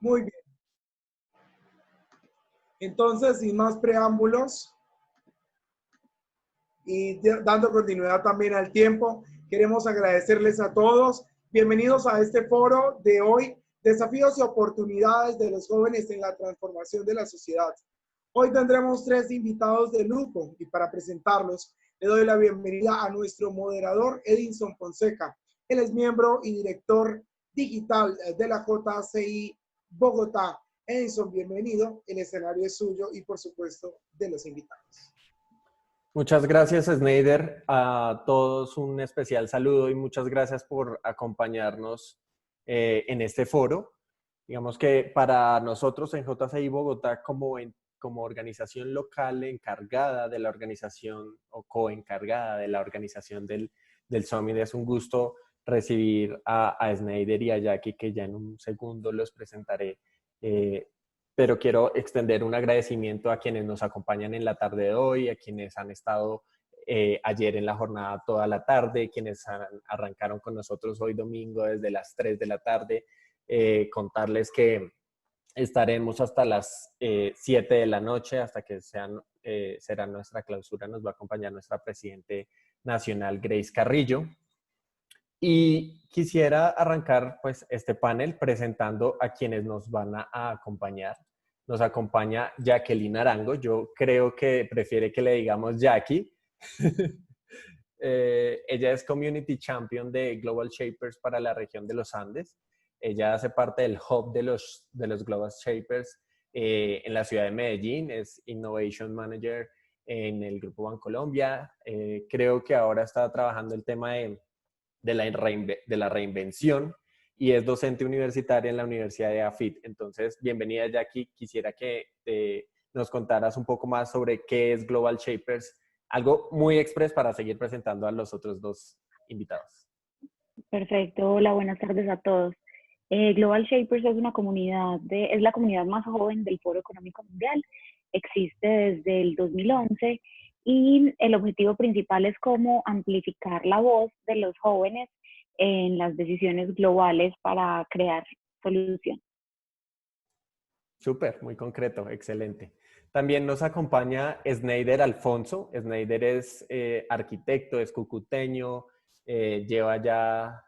Muy bien. Entonces, sin más preámbulos y dando continuidad también al tiempo, queremos agradecerles a todos. Bienvenidos a este foro de hoy, Desafíos y oportunidades de los jóvenes en la transformación de la sociedad. Hoy tendremos 3 invitados de lujo y para presentarlos, le doy la bienvenida a nuestro moderador Edinson Fonseca. Él es miembro y director digital de la JCI Bogotá. Edinson, bienvenido. El escenario es suyo y, por supuesto, de los invitados. Muchas gracias, Snyder. A todos un especial saludo y muchas gracias por acompañarnos en este foro. Digamos que para nosotros en JCI Bogotá, como organización local encargada de la organización o coencargada de la organización del Summit, es un gusto recibir a Snyder y a Jackie, que ya en un segundo los presentaré. Pero quiero extender un agradecimiento a quienes nos acompañan en la tarde de hoy, a quienes han estado ayer en la jornada toda la tarde, quienes arrancaron con nosotros hoy domingo desde las 3 de la tarde. Contarles que estaremos hasta las 7 de la noche, hasta que será nuestra clausura. Nos va a acompañar nuestra presidente nacional, Grace Carrillo. Y quisiera arrancar pues este panel presentando a quienes nos van a acompañar. Nos acompaña Jacqueline Arango. Yo creo que prefiere que le digamos Jackie. Ella es Community Champion de Global Shapers para la región de los Andes. Ella hace parte del hub de los Global Shapers en la ciudad de Medellín. Es Innovation Manager en el Grupo Bancolombia. Creo que ahora está trabajando el tema de la reinvención y es docente universitaria en la Universidad de AFIT. Entonces, bienvenida, Jackie. Quisiera que nos contaras un poco más sobre qué es Global Shapers, algo muy express para seguir presentando a los otros 2 invitados. Perfecto. Hola, buenas tardes a todos. Global Shapers es es la comunidad más joven del Foro Económico Mundial. Existe desde el 2011 y el objetivo principal es cómo amplificar la voz de los jóvenes en las decisiones globales para crear soluciones. Súper, muy concreto, excelente. También nos acompaña Snyder Alfonso. Snyder es arquitecto, es cucuteño, lleva ya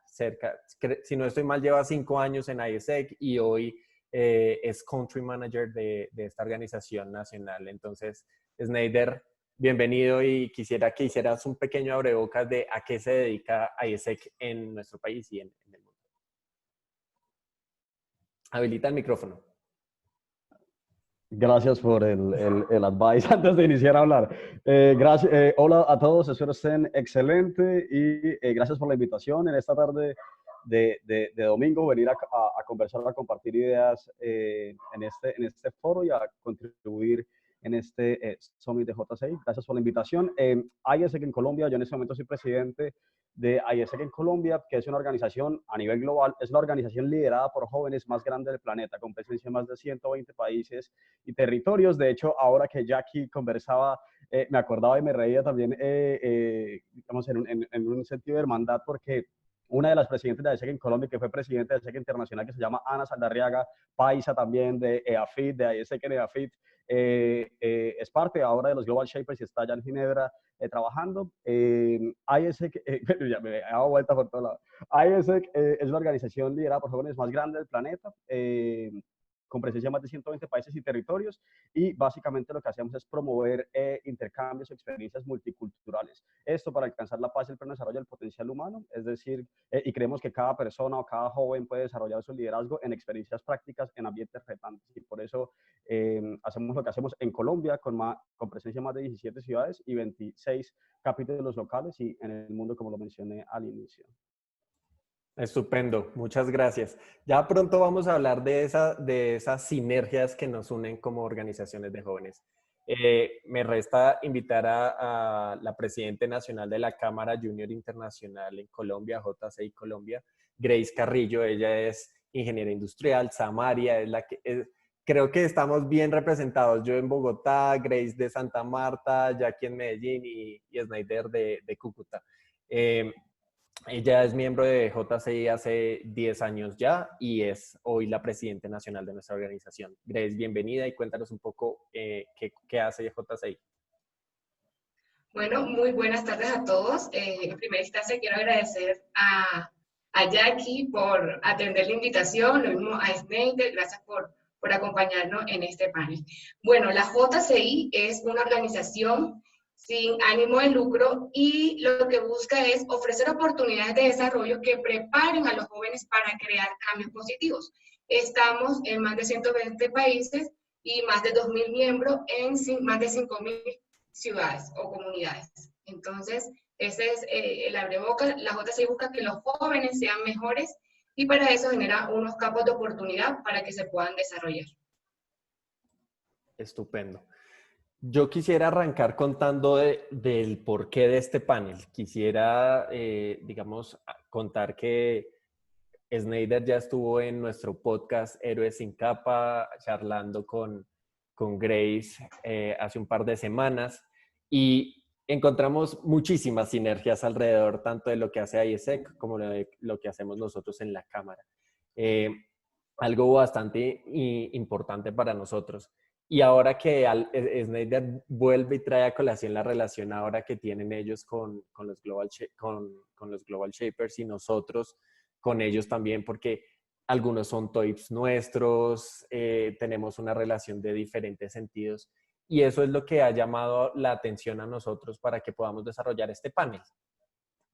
si no estoy mal, lleva 5 años en IESEC y hoy es Country Manager de esta organización nacional. Entonces, Snyder, bienvenido y quisiera que hicieras un pequeño abrebocas de a qué se dedica IESEC en nuestro país y en el mundo. Habilita el micrófono. Gracias por el advice antes de iniciar a hablar. Gracias, hola a todos, espero estén excelente y gracias por la invitación en esta tarde de domingo, venir a conversar, a compartir ideas en este foro y a contribuir en este Summit de JCI. Gracias por la invitación. IESEC en Colombia, yo en este momento soy presidente de IESEC en Colombia, que es una organización a nivel global, es la organización liderada por jóvenes más grande del planeta, con presencia en más de 120 países y territorios. De hecho, ahora que Jackie conversaba, me acordaba y me reía también, digamos, en un sentido de hermandad, porque una de las presidentes de IESEC en Colombia, que fue presidenta de IESEC Internacional, que se llama Ana Saldarriaga, paisa también de EAFIT, de IESEC en EAFIT, es parte ahora de los Global Shapers y está allá en Ginebra trabajando. IESEC, ya me he dado vuelta por todo lado. IESEC es la organización liderada por jóvenes más grande del planeta, con presencia en más de 120 países y territorios, y básicamente lo que hacemos es promover intercambios, experiencias multiculturales. Esto para alcanzar la paz, el pleno desarrollo del potencial humano, es decir, y creemos que cada persona o cada joven puede desarrollar su liderazgo en experiencias prácticas, en ambientes retantes, y por eso hacemos lo que hacemos en Colombia, con presencia en más de 17 ciudades y 26 capítulos locales, y en el mundo, como lo mencioné al inicio. Estupendo, muchas gracias. Ya pronto vamos a hablar de esas sinergias que nos unen como organizaciones de jóvenes. Me resta invitar a la presidenta nacional de la Cámara Junior Internacional en Colombia, JCI Colombia, Grace Carrillo. Ella es ingeniera industrial, Samaria, creo que estamos bien representados. Yo en Bogotá, Grace de Santa Marta, Jackie en Medellín y Snyder de Cúcuta. Ella es miembro de JCI hace 10 años ya y es hoy la presidenta nacional de nuestra organización. Grace, bienvenida y cuéntanos un poco qué hace JCI. Bueno, muy buenas tardes a todos. En primera instancia quiero agradecer a Jackie por atender la invitación, lo mismo a Snyder, gracias por acompañarnos en este panel. Bueno, la JCI es una organización sin ánimo de lucro y lo que busca es ofrecer oportunidades de desarrollo que preparen a los jóvenes para crear cambios positivos. Estamos en más de 120 países y más de 2.000 miembros en más de 5.000 ciudades o comunidades. Entonces, ese es el abrebocas. La JCI busca que los jóvenes sean mejores y para eso genera unos campos de oportunidad para que se puedan desarrollar. Estupendo. Yo quisiera arrancar contando del porqué de este panel. Quisiera, digamos, contar que Snyder ya estuvo en nuestro podcast Héroes sin Capa, charlando con Grace hace un par de semanas y encontramos muchísimas sinergias alrededor tanto de lo que hace IESEC como de lo que hacemos nosotros en la Cámara. Algo bastante importante para nosotros. Y ahora que Snyder vuelve y trae a colación la relación ahora que tienen ellos con los Global Shapers y nosotros con ellos también, porque algunos son TOIPs nuestros, tenemos una relación de diferentes sentidos y eso es lo que ha llamado la atención a nosotros para que podamos desarrollar este panel.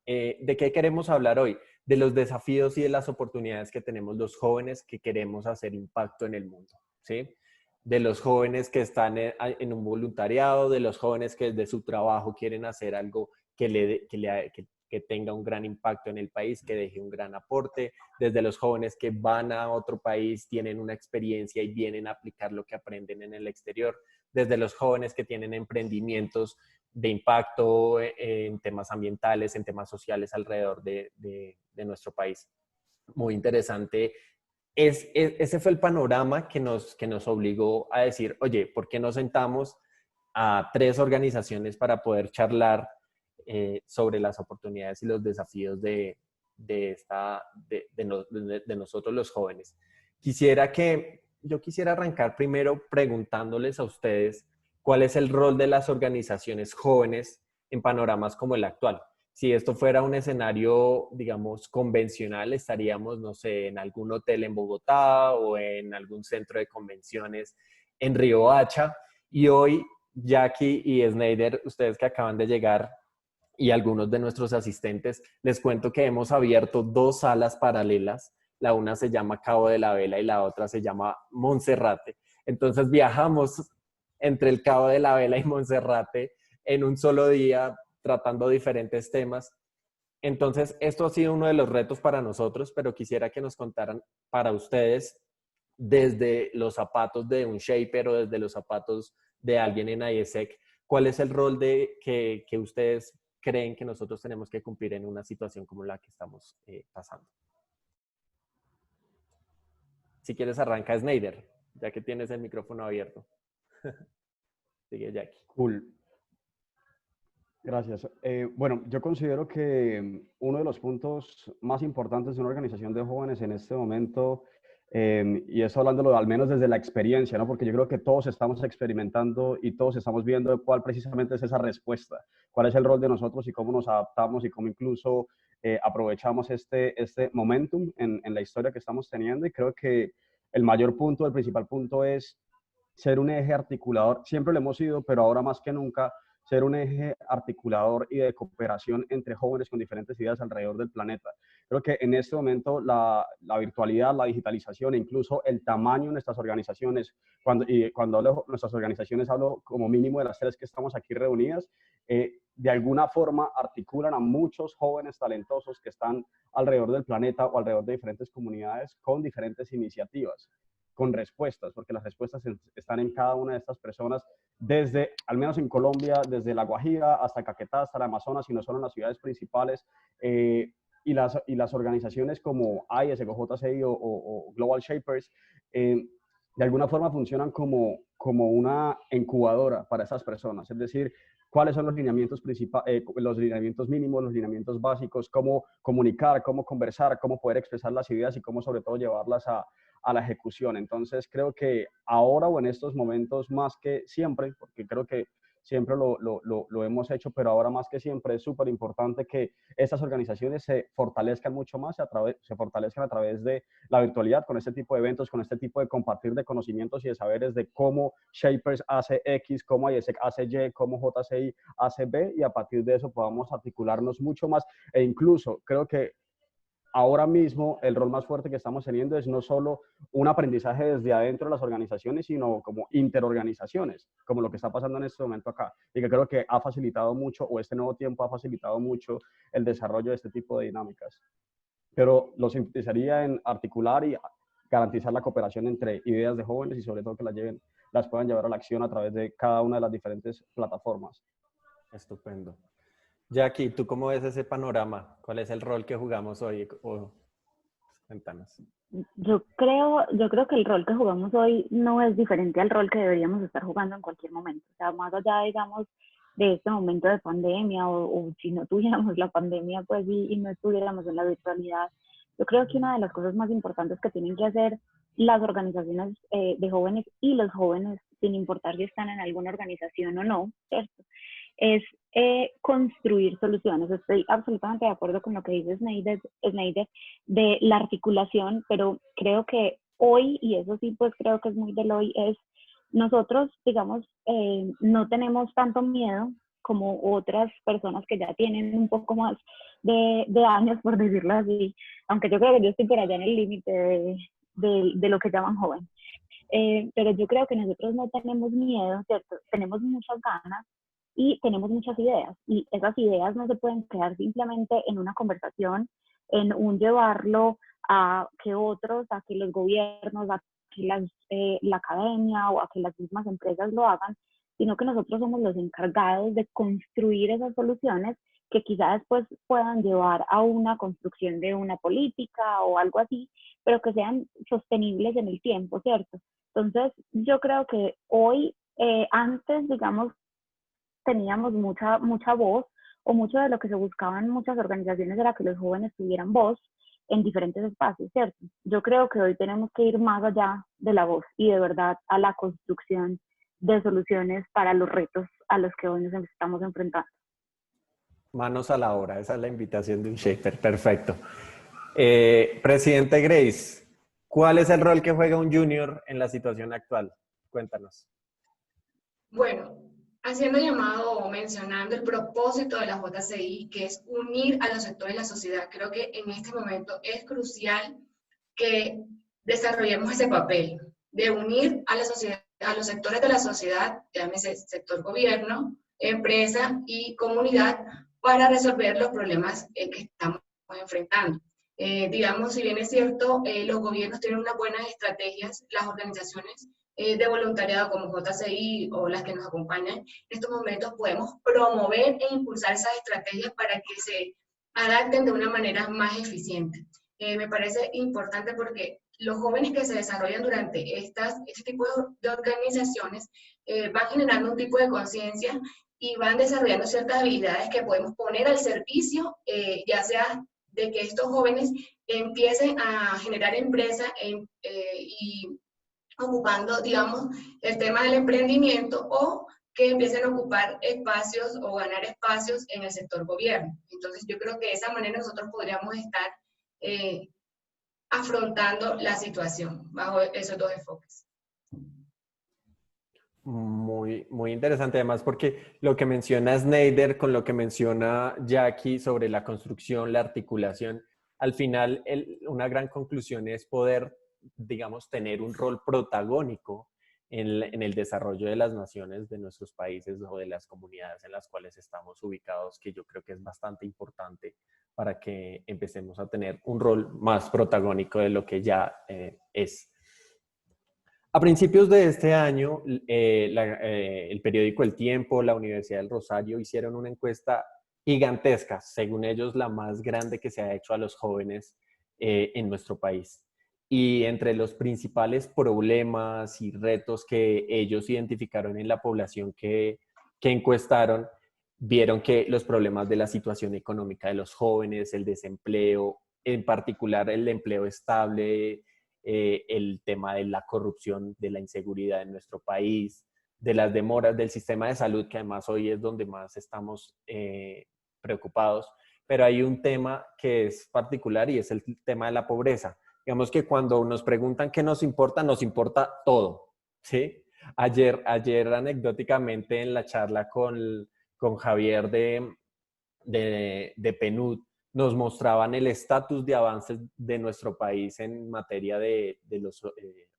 ¿De qué queremos hablar hoy? De los desafíos y de las oportunidades que tenemos los jóvenes que queremos hacer impacto en el mundo, ¿sí? De los jóvenes que están en un voluntariado, de los jóvenes que desde su trabajo quieren hacer algo que tenga un gran impacto en el país, que deje un gran aporte, desde los jóvenes que van a otro país, tienen una experiencia y vienen a aplicar lo que aprenden en el exterior, desde los jóvenes que tienen emprendimientos de impacto en temas ambientales, en temas sociales alrededor de nuestro país. Muy interesante. Ese fue el panorama que nos obligó a decir, oye, ¿por qué no sentamos a 3 organizaciones para poder charlar sobre las oportunidades y los desafíos de nosotros los jóvenes? Yo quisiera arrancar primero preguntándoles a ustedes cuál es el rol de las organizaciones jóvenes en panoramas como el actual. Si esto fuera un escenario, digamos, convencional, estaríamos, no sé, en algún hotel en Bogotá o en algún centro de convenciones en Riohacha. Y hoy, Jackie y Snyder, ustedes que acaban de llegar, y algunos de nuestros asistentes, les cuento que hemos abierto 2 salas paralelas. La una se llama Cabo de la Vela y la otra se llama Monserrate. Entonces viajamos entre el Cabo de la Vela y Monserrate en un solo día, tratando diferentes temas. Entonces, esto ha sido uno de los retos para nosotros, pero quisiera que nos contaran para ustedes, desde los zapatos de un shaper o desde los zapatos de alguien en IESEC, ¿cuál es el rol que ustedes creen que nosotros tenemos que cumplir en una situación como la que estamos pasando? Si quieres, arranca Snyder, ya que tienes el micrófono abierto. Sigue, Jackie. Cool. Gracias. Bueno, yo considero que uno de los puntos más importantes de una organización de jóvenes en este momento, y eso hablándolo al menos desde la experiencia, ¿no? Porque yo creo que todos estamos experimentando y todos estamos viendo cuál precisamente es esa respuesta, cuál es el rol de nosotros y cómo nos adaptamos y cómo incluso aprovechamos este momentum en la historia que estamos teniendo. Y creo que el mayor punto, el principal punto es ser un eje articulador. Siempre lo hemos sido, pero ahora más que nunca, ser un eje articulador y de cooperación entre jóvenes con diferentes ideas alrededor del planeta. Creo que en este momento la virtualidad, la digitalización e incluso el tamaño de nuestras organizaciones, cuando hablo de nuestras organizaciones hablo como mínimo de las 3 que estamos aquí reunidas, de alguna forma articulan a muchos jóvenes talentosos que están alrededor del planeta o alrededor de diferentes comunidades con diferentes iniciativas, con respuestas, porque las respuestas están en cada una de estas personas, desde, al menos en Colombia, desde La Guajira hasta Caquetá, hasta el Amazonas, y no solo en las ciudades principales, y las organizaciones como IESEC o JCI o Global Shapers de alguna forma funcionan como una incubadora para esas personas. Es decir, cuáles son los lineamientos principales, los lineamientos mínimos, los lineamientos básicos, cómo comunicar, cómo conversar, cómo poder expresar las ideas y cómo sobre todo llevarlas a la ejecución. Entonces creo que ahora o en estos momentos más que siempre, porque creo que siempre lo hemos hecho, pero ahora más que siempre es súper importante que estas organizaciones se fortalezcan mucho más, se fortalezcan a través de la virtualidad, con este tipo de eventos, con este tipo de compartir de conocimientos y de saberes de cómo Shapers hace X, cómo IESEC hace Y, cómo JCI hace B, y a partir de eso podamos articularnos mucho más. E incluso creo que ahora mismo el rol más fuerte que estamos teniendo es no solo un aprendizaje desde adentro de las organizaciones, sino como interorganizaciones, como lo que está pasando en este momento acá, y que creo que ha facilitado mucho, o este nuevo tiempo ha facilitado mucho el desarrollo de este tipo de dinámicas. Pero los interesaría en articular y garantizar la cooperación entre ideas de jóvenes y sobre todo que las puedan llevar a la acción a través de cada una de las diferentes plataformas. Estupendo. Jackie, ¿tú cómo ves ese panorama? ¿Cuál es el rol que jugamos hoy? Cuéntanos. Yo creo que el rol que jugamos hoy no es diferente al rol que deberíamos estar jugando en cualquier momento. O sea, más allá, digamos, de este momento de pandemia o si no tuviéramos la pandemia, pues y no estuviéramos en la virtualidad, yo creo que una de las cosas más importantes que tienen que hacer las organizaciones de jóvenes y los jóvenes, sin importar si están en alguna organización o no, ¿cierto? Es construir soluciones. Estoy absolutamente de acuerdo con lo que dice Snyder de la articulación, pero creo que hoy, y eso sí, pues creo que es muy del hoy, es nosotros, digamos, no tenemos tanto miedo como otras personas que ya tienen un poco más de años, por decirlo así, aunque yo creo que yo estoy por allá en el límite de lo que llaman joven. Pero yo creo que nosotros no tenemos miedo, ¿cierto? Tenemos muchas ganas y tenemos muchas ideas, y esas ideas no se pueden quedar simplemente en una conversación, en un llevarlo a que otros, a que los gobiernos, a que la academia o a que las mismas empresas lo hagan, sino que nosotros somos los encargados de construir esas soluciones que quizá después puedan llevar a una construcción de una política o algo así, pero que sean sostenibles en el tiempo, ¿cierto? Entonces, yo creo que hoy, antes, digamos, teníamos mucha voz, o mucho de lo que se buscaba en muchas organizaciones era que los jóvenes tuvieran voz en diferentes espacios, ¿cierto? Yo creo que hoy tenemos que ir más allá de la voz y de verdad a la construcción de soluciones para los retos a los que hoy nos estamos enfrentando. Manos a la obra, esa es la invitación de un Shaper, perfecto. Presidente Grace, ¿cuál es el rol que juega un junior en la situación actual? Cuéntanos. Bueno, haciendo llamado o mencionando el propósito de la JCI, que es unir a los sectores de la sociedad, creo que en este momento es crucial que desarrollemos ese papel de unir a la sociedad, a los sectores de la sociedad, llámese sector gobierno, empresa y comunidad, para resolver los problemas que estamos enfrentando. Digamos, si bien es cierto, los gobiernos tienen unas buenas estrategias, las organizaciones de voluntariado como JCI o las que nos acompañan, en estos momentos podemos promover e impulsar esas estrategias para que se adapten de una manera más eficiente. Me parece importante porque los jóvenes que se desarrollan durante este tipo de organizaciones van generando un tipo de conciencia y van desarrollando ciertas habilidades que podemos poner al servicio, ya sea de que estos jóvenes empiecen a generar empresa y ocupando, digamos, el tema del emprendimiento, o que empiecen a ocupar espacios o ganar espacios en el sector gobierno. Entonces, yo creo que de esa manera nosotros podríamos estar afrontando la situación bajo esos dos enfoques. Muy interesante además, porque lo que menciona Snyder con lo que menciona Jackie sobre la construcción, la articulación, al final una gran conclusión es poder, digamos, tener un rol protagónico en el desarrollo de las naciones, de nuestros países o de las comunidades en las cuales estamos ubicados, que yo creo que es bastante importante para que empecemos a tener un rol más protagónico de lo que ya es. A principios de este año, el periódico El Tiempo, la Universidad del Rosario hicieron una encuesta gigantesca, según ellos la más grande que se ha hecho a los jóvenes en nuestro país. y entre los principales problemas y retos que ellos identificaron en la población que encuestaron, vieron que los problemas de la situación económica de los jóvenes, el desempleo, en particular el empleo estable, el tema de la corrupción, de la inseguridad en nuestro país, de las demoras del sistema de salud, que además hoy es donde más estamos preocupados, pero hay un tema que es particular y es el tema de la pobreza. Digamos que cuando nos preguntan qué nos importa todo, ¿sí? Ayer anecdóticamente en la charla con Javier de PNUD, nos mostraban el estatus de avances de nuestro país en materia de los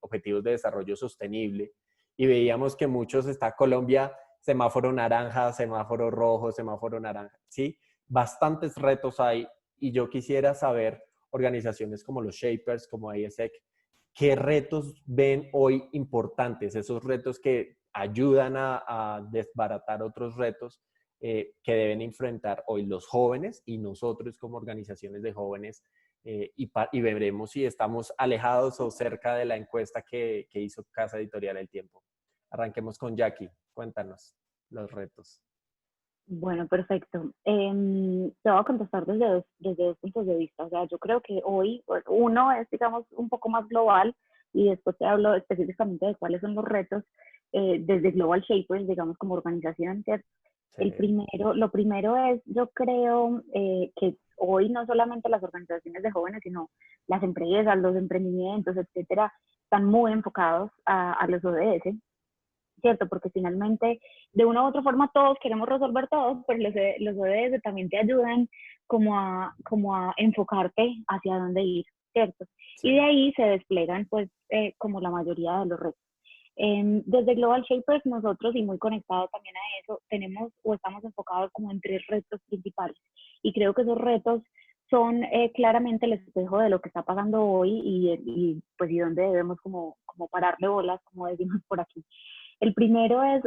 objetivos de desarrollo sostenible y veíamos que muchos está Colombia, semáforo naranja, semáforo rojo, semáforo naranja, ¿sí? Bastantes retos hay y yo quisiera saber, organizaciones como los Shapers, como ISEC, ¿qué retos ven hoy importantes? Esos retos que ayudan a desbaratar otros retos que deben enfrentar hoy los jóvenes y nosotros como organizaciones de jóvenes y veremos si estamos alejados o cerca de la encuesta que hizo Casa Editorial El Tiempo. Arranquemos con Jackie. Cuéntanos los retos. Bueno, perfecto. Te voy a contestar desde dos puntos de vista. O sea, yo creo que hoy, pues, uno es, digamos, un poco más global y después te hablo específicamente de cuáles son los retos desde Global Shapers, digamos, como organización, ¿cierto? Sí. Lo primero es, yo creo que hoy no solamente las organizaciones de jóvenes, sino las empresas, los emprendimientos, etcétera, están muy enfocados a los ODS, ¿cierto? Porque finalmente, de una u otra forma, todos queremos resolver todo, pero los ODS también te ayudan como a enfocarte hacia dónde ir, ¿cierto? Sí. Y de ahí se desplegan, pues, como la mayoría de los retos. Desde Global Shapers, nosotros, y muy conectados también a eso, tenemos o estamos enfocados como en tres retos principales. Y creo que esos retos son claramente el espejo de lo que está pasando hoy y pues y dónde debemos como pararle bolas, como decimos por aquí. El primero es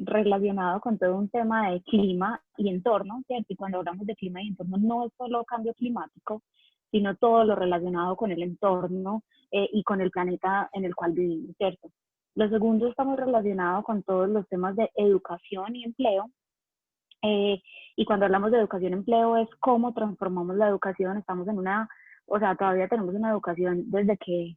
relacionado con todo un tema de clima y entorno, ¿cierto? Y cuando hablamos de clima y entorno no es solo cambio climático, sino todo lo relacionado con el entorno y con el planeta en el cual vivimos, ¿cierto? Lo segundo está muy relacionado con todos los temas de educación y empleo. Y cuando hablamos de educación y empleo es cómo transformamos la educación. Estamos en o sea, todavía tenemos una educación desde que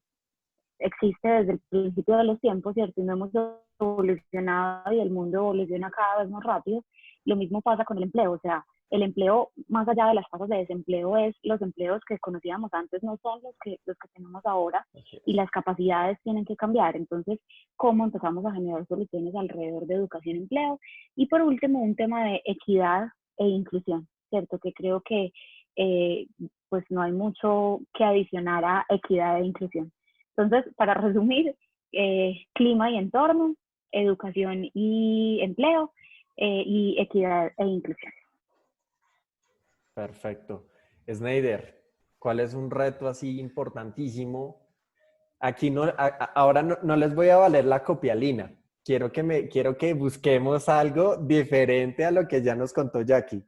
existe desde el principio de los tiempos, ¿cierto? Y no hemos evolucionado y el mundo evoluciona cada vez más rápido. Lo mismo pasa con el empleo, o sea, el empleo, más allá de las tasas de desempleo, es los empleos que conocíamos antes, no son los que tenemos ahora, y las capacidades tienen que cambiar. Entonces, ¿cómo empezamos a generar soluciones alrededor de educación y empleo? Y por último, un tema de equidad e inclusión, ¿cierto? Que creo que pues no hay mucho que adicionar a equidad e inclusión. Entonces, para resumir, clima y entorno, educación y empleo, y equidad e inclusión. Perfecto. Snyder, ¿cuál es un reto así importantísimo? Aquí ahora no les voy a valer la copialina. Quiero que busquemos algo diferente a lo que ya nos contó Jackie.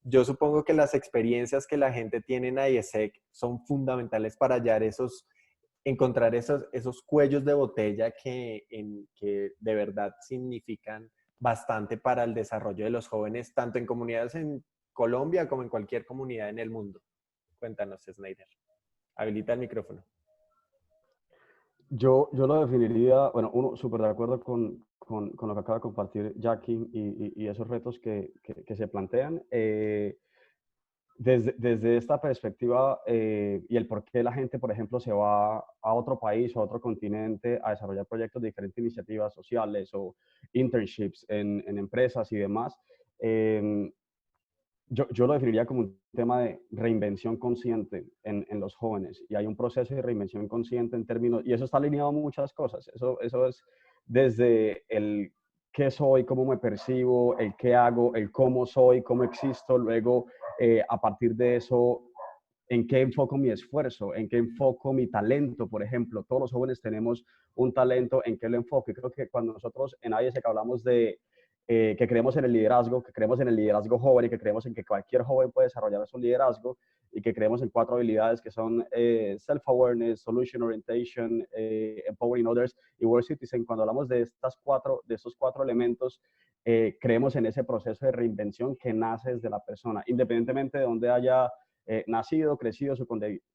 Yo supongo que las experiencias que la gente tiene en IESEC son fundamentales para encontrar esos cuellos de botella que de verdad significan bastante para el desarrollo de los jóvenes, tanto en comunidades en Colombia como en cualquier comunidad en el mundo. Cuéntanos, Snyder. Habilita el micrófono. Yo lo definiría, bueno, uno, súper de acuerdo con lo que acaba de compartir Jackie y esos retos que se plantean. Desde esta perspectiva y el por qué la gente, por ejemplo, se va a otro país o a otro continente a desarrollar proyectos de diferentes iniciativas sociales o internships en empresas y demás, yo lo definiría como un tema de reinvención consciente en los jóvenes. Y hay un proceso de reinvención consciente en términos, y eso está alineado a muchas cosas. Eso es desde el qué soy, cómo me percibo, el qué hago, el cómo soy, cómo existo. Luego, a partir de eso, en qué enfoco mi esfuerzo, en qué enfoco mi talento, por ejemplo. Todos los jóvenes tenemos un talento, en qué lo enfoco. Y creo que cuando nosotros en IESEC hablamos de que creemos en el liderazgo, que creemos en el liderazgo joven y que creemos en que cualquier joven puede desarrollar su liderazgo y que creemos en 4 habilidades que son self-awareness, solution orientation, empowering others y world citizen. Cuando hablamos de estos cuatro elementos, creemos en ese proceso de reinvención que nace desde la persona, independientemente de dónde haya nacido, crecido, su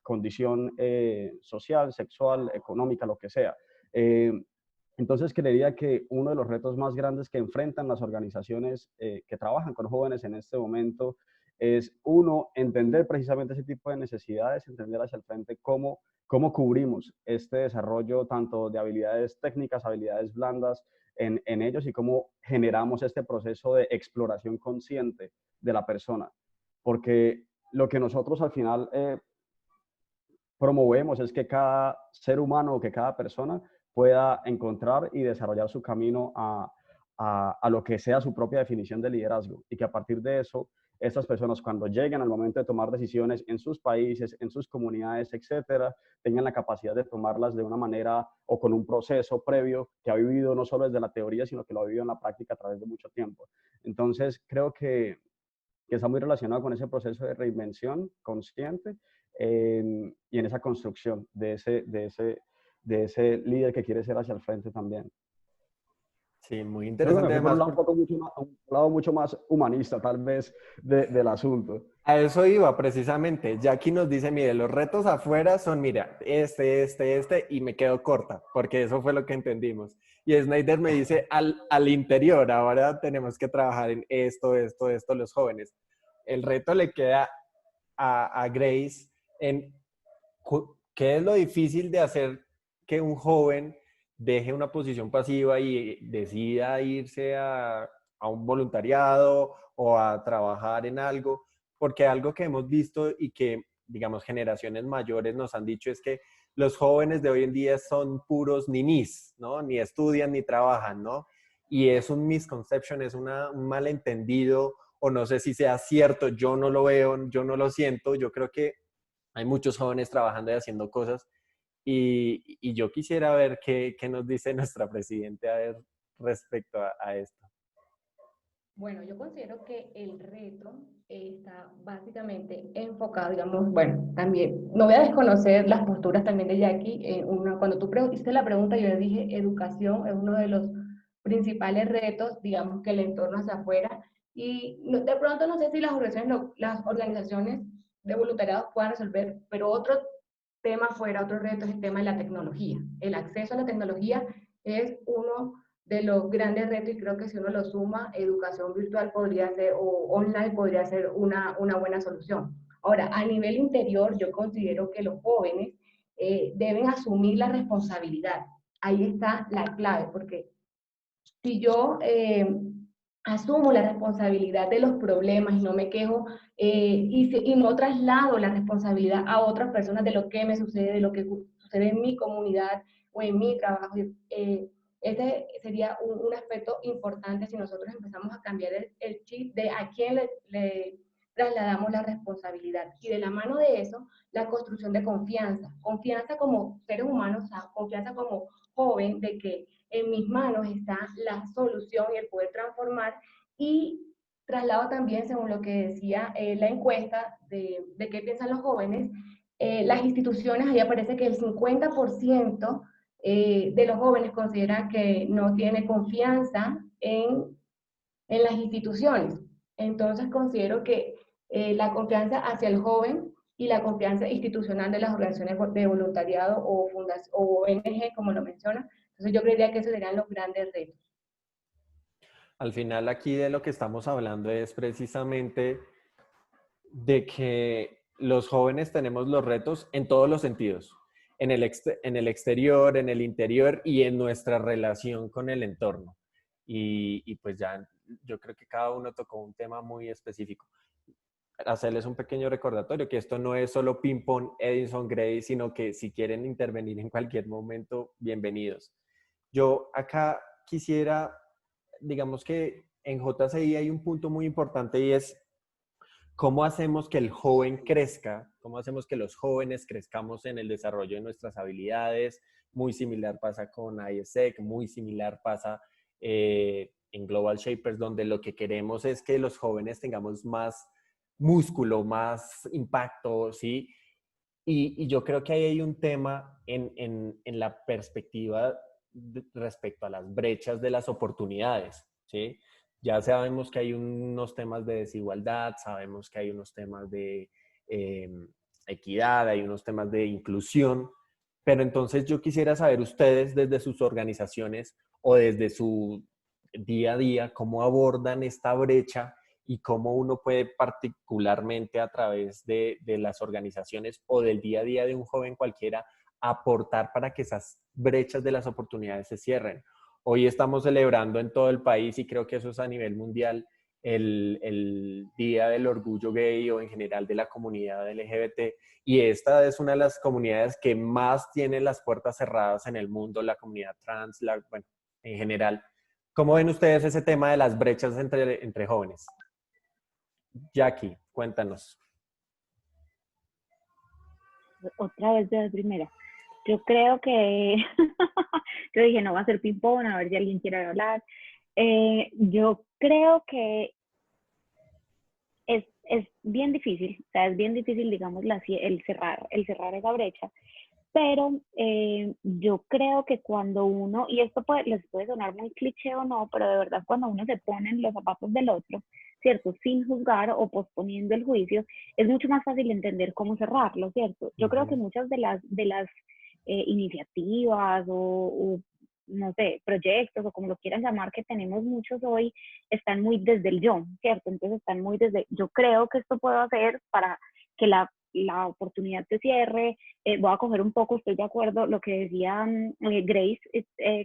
condición social, sexual, económica, lo que sea. Entonces, creería que uno de los retos más grandes que enfrentan las organizaciones que trabajan con jóvenes en este momento es, uno, entender precisamente ese tipo de necesidades, entender hacia el frente cómo cubrimos este desarrollo tanto de habilidades técnicas, habilidades blandas en ellos y cómo generamos este proceso de exploración consciente de la persona. Porque lo que nosotros al final promovemos es que cada ser humano o que cada persona pueda encontrar y desarrollar su camino a lo que sea su propia definición de liderazgo y que a partir de eso, estas personas cuando lleguen al momento de tomar decisiones en sus países, en sus comunidades, etcétera, tengan la capacidad de tomarlas de una manera o con un proceso previo que ha vivido no solo desde la teoría, sino que lo ha vivido en la práctica a través de mucho tiempo. Entonces, creo que está muy relacionado con ese proceso de reinvención consciente y en esa construcción de ese líder que quiere ser hacia el frente también. Sí, muy Creo que me interesante fui por además. un lado mucho más humanista, tal vez, del asunto. A eso iba precisamente. Jackie nos dice, mire, los retos afuera son, mira, y me quedo corta, porque eso fue lo que entendimos. Y Snyder me dice, al interior, ahora tenemos que trabajar en esto, los jóvenes. El reto le queda a Grace en qué es lo difícil de hacer que un joven deje una posición pasiva y decida irse a un voluntariado o a trabajar en algo, porque algo que hemos visto y que, digamos, generaciones mayores nos han dicho es que los jóvenes de hoy en día son puros ninis, ¿no? Ni estudian ni trabajan, ¿no? Y es un misconception, es un malentendido, o no sé si sea cierto, yo no lo veo, yo no lo siento, yo creo que hay muchos jóvenes trabajando y haciendo cosas y yo quisiera ver qué nos dice nuestra presidenta a ver, respecto a esto. Bueno, yo considero que el reto está básicamente enfocado, digamos, bueno, también, no voy a desconocer las posturas también de Jackie. Cuando tú hiciste la pregunta, yo le dije, educación es uno de los principales retos, digamos, que el entorno hacia afuera. Y de pronto no sé si las organizaciones de voluntariados puedan resolver, pero otro tema afuera, otro reto es el tema de la tecnología. El acceso a la tecnología es uno de los grandes retos y creo que si uno lo suma, educación virtual podría ser o online podría ser una buena solución. Ahora, a nivel interior, yo considero que los jóvenes deben asumir la responsabilidad. Ahí está la clave, porque si yo asumo la responsabilidad de los problemas y no me quejo y no traslado la responsabilidad a otras personas de lo que me sucede, de lo que sucede en mi comunidad o en mi trabajo, ese sería un aspecto importante si nosotros empezamos a cambiar el chip de a quién le trasladamos la responsabilidad. Y de la mano de eso, la construcción de confianza. Confianza como seres humanos, confianza como joven de que en mis manos está la solución y el poder transformar. Y traslado también, según lo que decía la encuesta de qué piensan los jóvenes, las instituciones, ahí aparece que el 50% de los jóvenes consideran que no tiene confianza en las instituciones. Entonces considero que la confianza hacia el joven y la confianza institucional de las organizaciones de voluntariado o ONG, como lo menciona. Entonces yo creería que esos serían los grandes retos. Al final aquí de lo que estamos hablando es precisamente de que los jóvenes tenemos los retos en todos los sentidos, en el exterior, en el interior y en nuestra relación con el entorno. Y pues ya yo creo que cada uno tocó un tema muy específico. Hacerles un pequeño recordatorio que esto no es solo ping-pong Edison Gray, sino que si quieren intervenir en cualquier momento, bienvenidos. Yo acá quisiera, digamos que en JCI hay un punto muy importante y es cómo hacemos que el joven crezca, cómo hacemos que los jóvenes crezcamos en el desarrollo de nuestras habilidades. Muy similar pasa con ISEC, muy similar pasa en Global Shapers, donde lo que queremos es que los jóvenes tengamos más músculo, más impacto, ¿sí? Y yo creo que ahí hay un tema en la perspectiva respecto a las brechas de las oportunidades, ¿sí? Ya sabemos que hay unos temas de desigualdad, sabemos que hay unos temas de eh, equidad, hay unos temas de inclusión, pero entonces yo quisiera saber ustedes desde sus organizaciones o desde su día a día, cómo abordan esta brecha y cómo uno puede particularmente a través de las organizaciones o del día a día de un joven cualquiera aportar para que esas brechas de las oportunidades se cierren. Hoy estamos celebrando en todo el país y creo que eso es a nivel mundial el Día del Orgullo Gay o en general de la comunidad LGBT y esta es una de las comunidades que más tiene las puertas cerradas en el mundo, la comunidad trans, bueno, en general. ¿Cómo ven ustedes ese tema de las brechas entre jóvenes? Jackie, cuéntanos. Otra vez de la primera. Yo creo que, yo dije, no va a ser ping-pong, a ver si alguien quiere hablar. Yo creo que es bien difícil, o sea, es bien difícil, digamos, el cerrar esa brecha, pero yo creo que cuando uno, y esto les puede sonar muy cliché o no, pero de verdad cuando uno se pone en los zapatos del otro, ¿cierto? Sin juzgar o posponiendo el juicio, es mucho más fácil entender cómo cerrarlo, ¿cierto? Yo creo que muchas de las iniciativas o, no sé, proyectos o como lo quieran llamar que tenemos muchos hoy, están muy desde el yo, ¿cierto? Entonces están muy desde, yo creo que esto puedo hacer para que la oportunidad se cierre. Voy a coger un poco, estoy de acuerdo, lo que decía Grace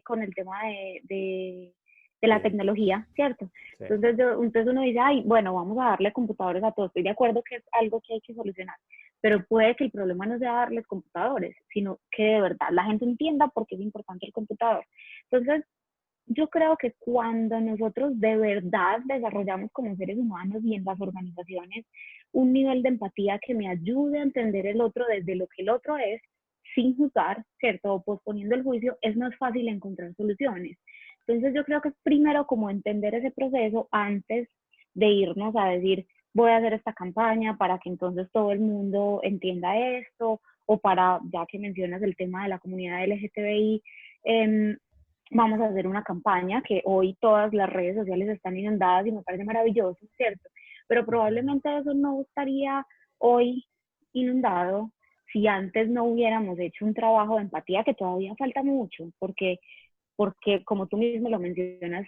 con el tema de la tecnología, ¿cierto? Sí. Entonces uno dice, ay, bueno, vamos a darle computadores a todos. Estoy de acuerdo que es algo que hay que solucionar, pero puede que el problema no sea darles computadores, sino que de verdad la gente entienda por qué es importante el computador. Entonces, yo creo que cuando nosotros de verdad desarrollamos como seres humanos y en las organizaciones un nivel de empatía que me ayude a entender el otro desde lo que el otro es, sin juzgar, ¿cierto? O posponiendo el juicio, es más fácil encontrar soluciones. Entonces yo creo que es primero como entender ese proceso antes de irnos a decir, voy a hacer esta campaña para que entonces todo el mundo entienda esto, o para, ya que mencionas el tema de la comunidad LGTBI, vamos a hacer una campaña que hoy todas las redes sociales están inundadas y me parece maravilloso, ¿cierto? Pero probablemente eso no estaría hoy inundado si antes no hubiéramos hecho un trabajo de empatía que todavía falta mucho, porque como tú mismo lo mencionas,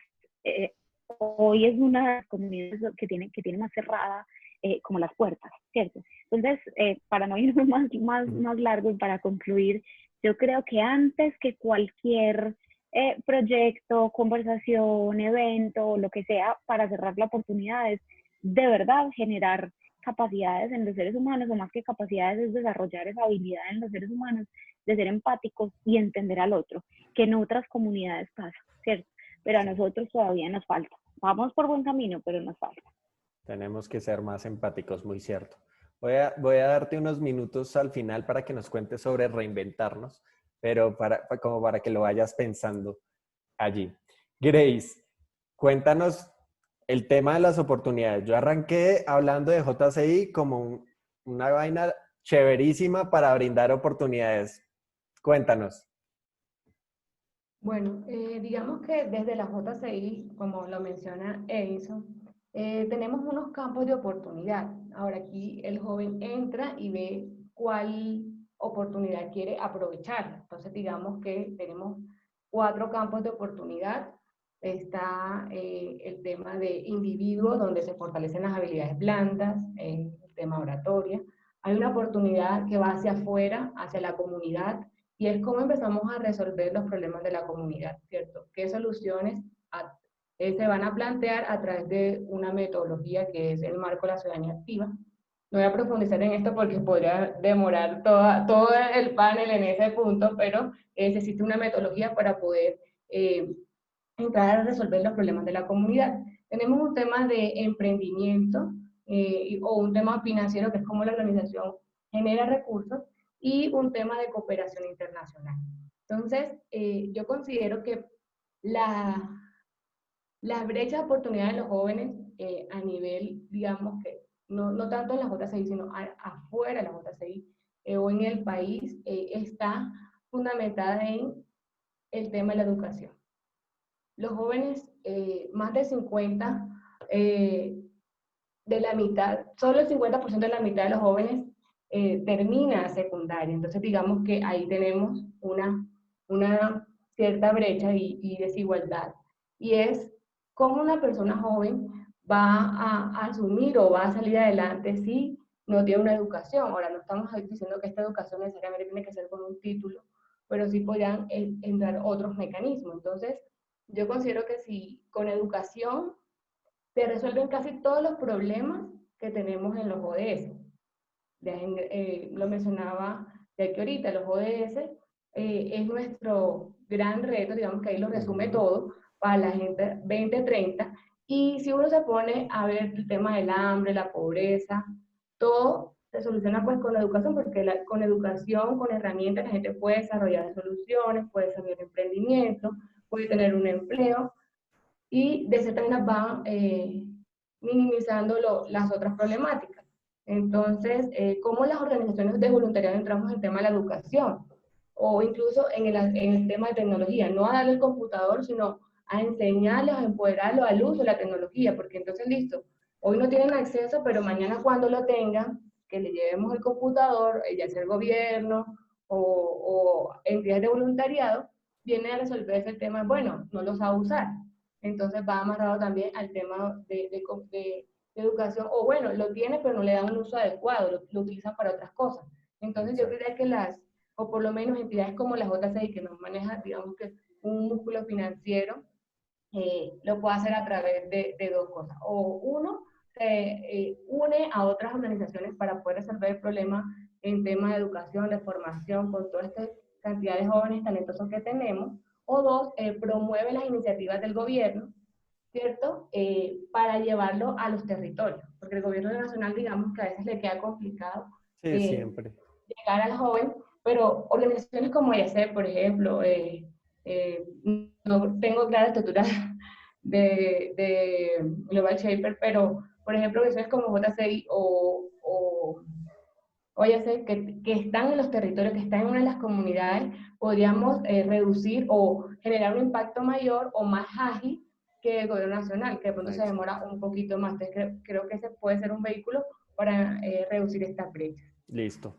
hoy es una de las comunidades que tiene más cerrada como las puertas, ¿cierto? Entonces, para no irme más largo y para concluir, yo creo que antes que cualquier proyecto, conversación, evento, lo que sea, para cerrar la oportunidad es de verdad generar capacidades en los seres humanos, o más que capacidades es desarrollar esa habilidad en los seres humanos de ser empáticos y entender al otro, que en otras comunidades pasa, ¿cierto? Pero a nosotros todavía nos falta. Vamos por buen camino, pero nos falta. Tenemos que ser más empáticos, muy cierto. Voy a darte unos minutos al final para que nos cuentes sobre reinventarnos, pero como para que lo vayas pensando allí. Grace, cuéntanos el tema de las oportunidades. Yo arranqué hablando de JCI como una vaina chéverísima para brindar oportunidades. Cuéntanos. Bueno, digamos que desde la JCI, como lo menciona Edison, tenemos unos campos de oportunidad. Ahora aquí el joven entra y ve cuál oportunidad quiere aprovechar. Entonces digamos que tenemos 4 campos de oportunidad. Está el tema de individuos, donde se fortalecen las habilidades blandas, el tema oratoria. Hay una oportunidad que va hacia afuera, hacia la comunidad, y es cómo empezamos a resolver los problemas de la comunidad, ¿cierto? ¿Qué soluciones se van a plantear a través de una metodología que es el marco de la ciudadanía activa? No voy a profundizar en esto porque podría demorar todo el panel en ese punto, pero existe una metodología para poder entrar a resolver los problemas de la comunidad. Tenemos un tema de emprendimiento o un tema financiero, que es cómo la organización genera recursos, y un tema de cooperación internacional. Entonces, yo considero que Las brechas de oportunidad de los jóvenes a nivel, digamos que, no tanto en la JCI, sino afuera de la JCI o en el país, está fundamentada en el tema de la educación. Los jóvenes, más de 50, de la mitad, solo el 50% de la mitad de los jóvenes termina secundaria. Entonces, digamos que ahí tenemos una cierta brecha y desigualdad. Y es cómo una persona joven va a asumir o va a salir adelante si no tiene una educación. Ahora, no estamos diciendo que esta educación necesariamente tiene que ser con un título, pero sí podrían entrar otros mecanismos. Entonces, yo considero que si con educación se resuelven casi todos los problemas que tenemos en los ODS. Lo mencionaba ya que ahorita, los ODS es nuestro gran reto, digamos que ahí lo resume todo, para la Agenda 2030. Y si uno se pone a ver el tema del hambre, la pobreza, todo se soluciona pues con la educación, porque con educación, con herramientas, la gente puede desarrollar soluciones, puede desarrollar emprendimiento, puede tener un empleo, y de cierta manera van minimizando las otras problemáticas. Entonces, ¿cómo las organizaciones de voluntariado entramos en el tema de la educación? O incluso en el tema de tecnología, no a darle el computador, sino a enseñarles, a empoderarlos al uso de la tecnología, porque entonces, listo, hoy no tienen acceso, pero mañana cuando lo tengan, que le llevemos el computador, ya sea el gobierno o entidades de voluntariado, viene a resolver ese tema, bueno, no los sabe usar. Entonces va amarrado también al tema de educación, o bueno, lo tiene pero no le dan un uso adecuado, lo utilizan para otras cosas. Entonces yo creo que o por lo menos entidades como la JCI, que nos maneja, digamos que un músculo financiero, lo puede hacer a través de dos cosas. O uno, se une a otras organizaciones para poder resolver el problema en temas de educación, de formación, con toda esta cantidad de jóvenes talentosos que tenemos. O dos, promueve las iniciativas del gobierno, ¿cierto? Para llevarlo a los territorios, porque el gobierno nacional, digamos que a veces le queda complicado Sí, siempre. llegar al joven, pero organizaciones como IACEP, por ejemplo, no tengo clara estructura de Global Shaper, pero por ejemplo, organizaciones como JCI o IACEP que están en los territorios, que están en una de las comunidades, podríamos reducir o generar un impacto mayor o más ágil que el gobierno nacional, que de pronto se demora un poquito más. Entonces, creo que ese puede ser un vehículo para reducir esta brecha. Listo.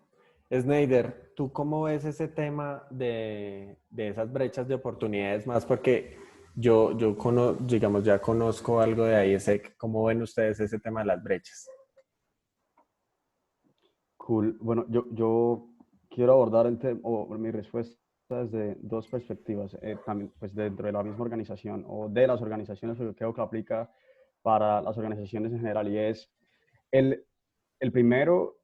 Snyder, ¿tú cómo ves ese tema de esas brechas de oportunidades más? Porque digamos, ya conozco algo de ahí. ¿Cómo ven ustedes ese tema de las brechas? Cool. Bueno, yo quiero abordar el tema, o mi respuesta desde dos perspectivas, también pues dentro de la misma organización o de las organizaciones, porque creo que aplica para las organizaciones en general, y es el primero,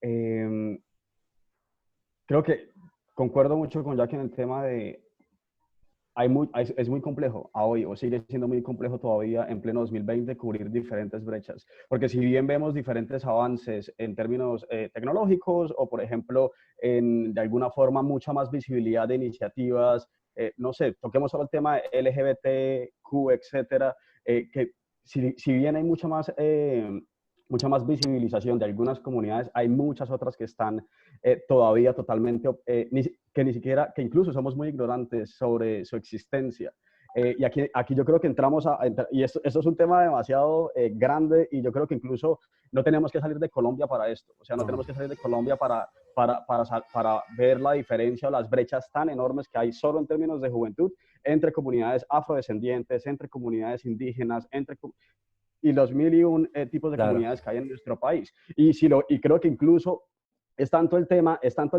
creo que concuerdo mucho con Jack en el tema de es muy complejo a hoy, o sigue siendo muy complejo todavía en pleno 2020 cubrir diferentes brechas, porque si bien vemos diferentes avances en términos tecnológicos o, por ejemplo, de alguna forma mucha más visibilidad de iniciativas, no sé, toquemos solo el tema LGBTQ, etcétera, que si bien hay mucha más visibilización de algunas comunidades, hay muchas otras que están todavía totalmente, que ni siquiera, que incluso somos muy ignorantes sobre su existencia. Y aquí yo creo que entramos y esto es un tema demasiado grande, y yo creo que incluso no tenemos que salir de Colombia para esto. O sea, no tenemos que salir de Colombia para ver la diferencia o las brechas tan enormes que hay solo en términos de juventud entre comunidades afrodescendientes, entre comunidades indígenas, y los mil y un tipos de comunidades que hay en nuestro país. Y creo que incluso es tanto el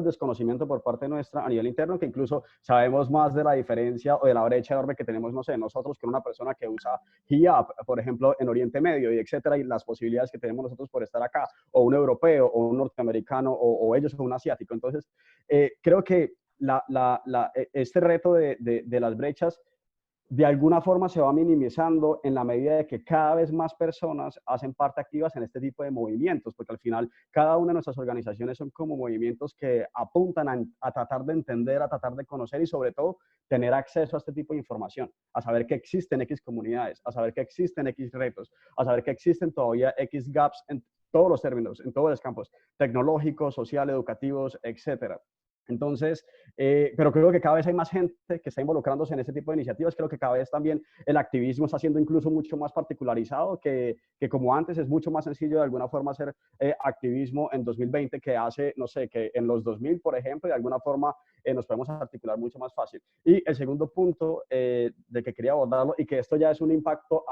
desconocimiento por parte nuestra a nivel interno, que incluso sabemos más de la diferencia o de la brecha enorme que tenemos, no sé, nosotros que una persona que usa hijab, por ejemplo, en Oriente Medio, y etcétera, y las posibilidades que tenemos nosotros por estar acá, o un europeo, o un norteamericano, o ellos, o un asiático. Entonces, creo que este reto de las brechas de alguna forma se va minimizando en la medida de que cada vez más personas hacen parte activas en este tipo de movimientos, porque al final cada una de nuestras organizaciones son como movimientos que apuntan a tratar de entender, a tratar de conocer y sobre todo tener acceso a este tipo de información, a saber que existen X comunidades, a saber que existen X retos, a saber que existen todavía X gaps en todos los términos, en todos los campos, tecnológicos, social, educativos, etcétera. Entonces, pero creo que cada vez hay más gente que está involucrándose en este tipo de iniciativas. Creo que cada vez también el activismo está siendo incluso mucho más particularizado, que como antes es mucho más sencillo de alguna forma hacer activismo en 2020 que hace, no sé, que en los 2000, por ejemplo, de alguna forma nos podemos articular mucho más fácil. Y el segundo punto de que quería abordarlo, y que esto ya es un impacto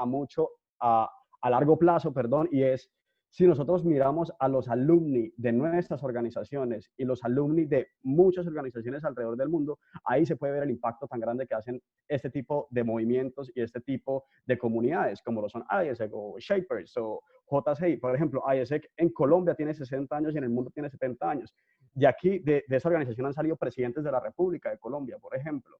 a largo plazo, perdón, y es si nosotros miramos a los alumni de nuestras organizaciones y los alumni de muchas organizaciones alrededor del mundo, ahí se puede ver el impacto tan grande que hacen este tipo de movimientos y este tipo de comunidades, como lo son ISEC o Shapers o JCI. Por ejemplo, ISEC en Colombia tiene 60 años y en el mundo tiene 70 años. Y aquí de esa organización han salido presidentes de la República de Colombia, por ejemplo.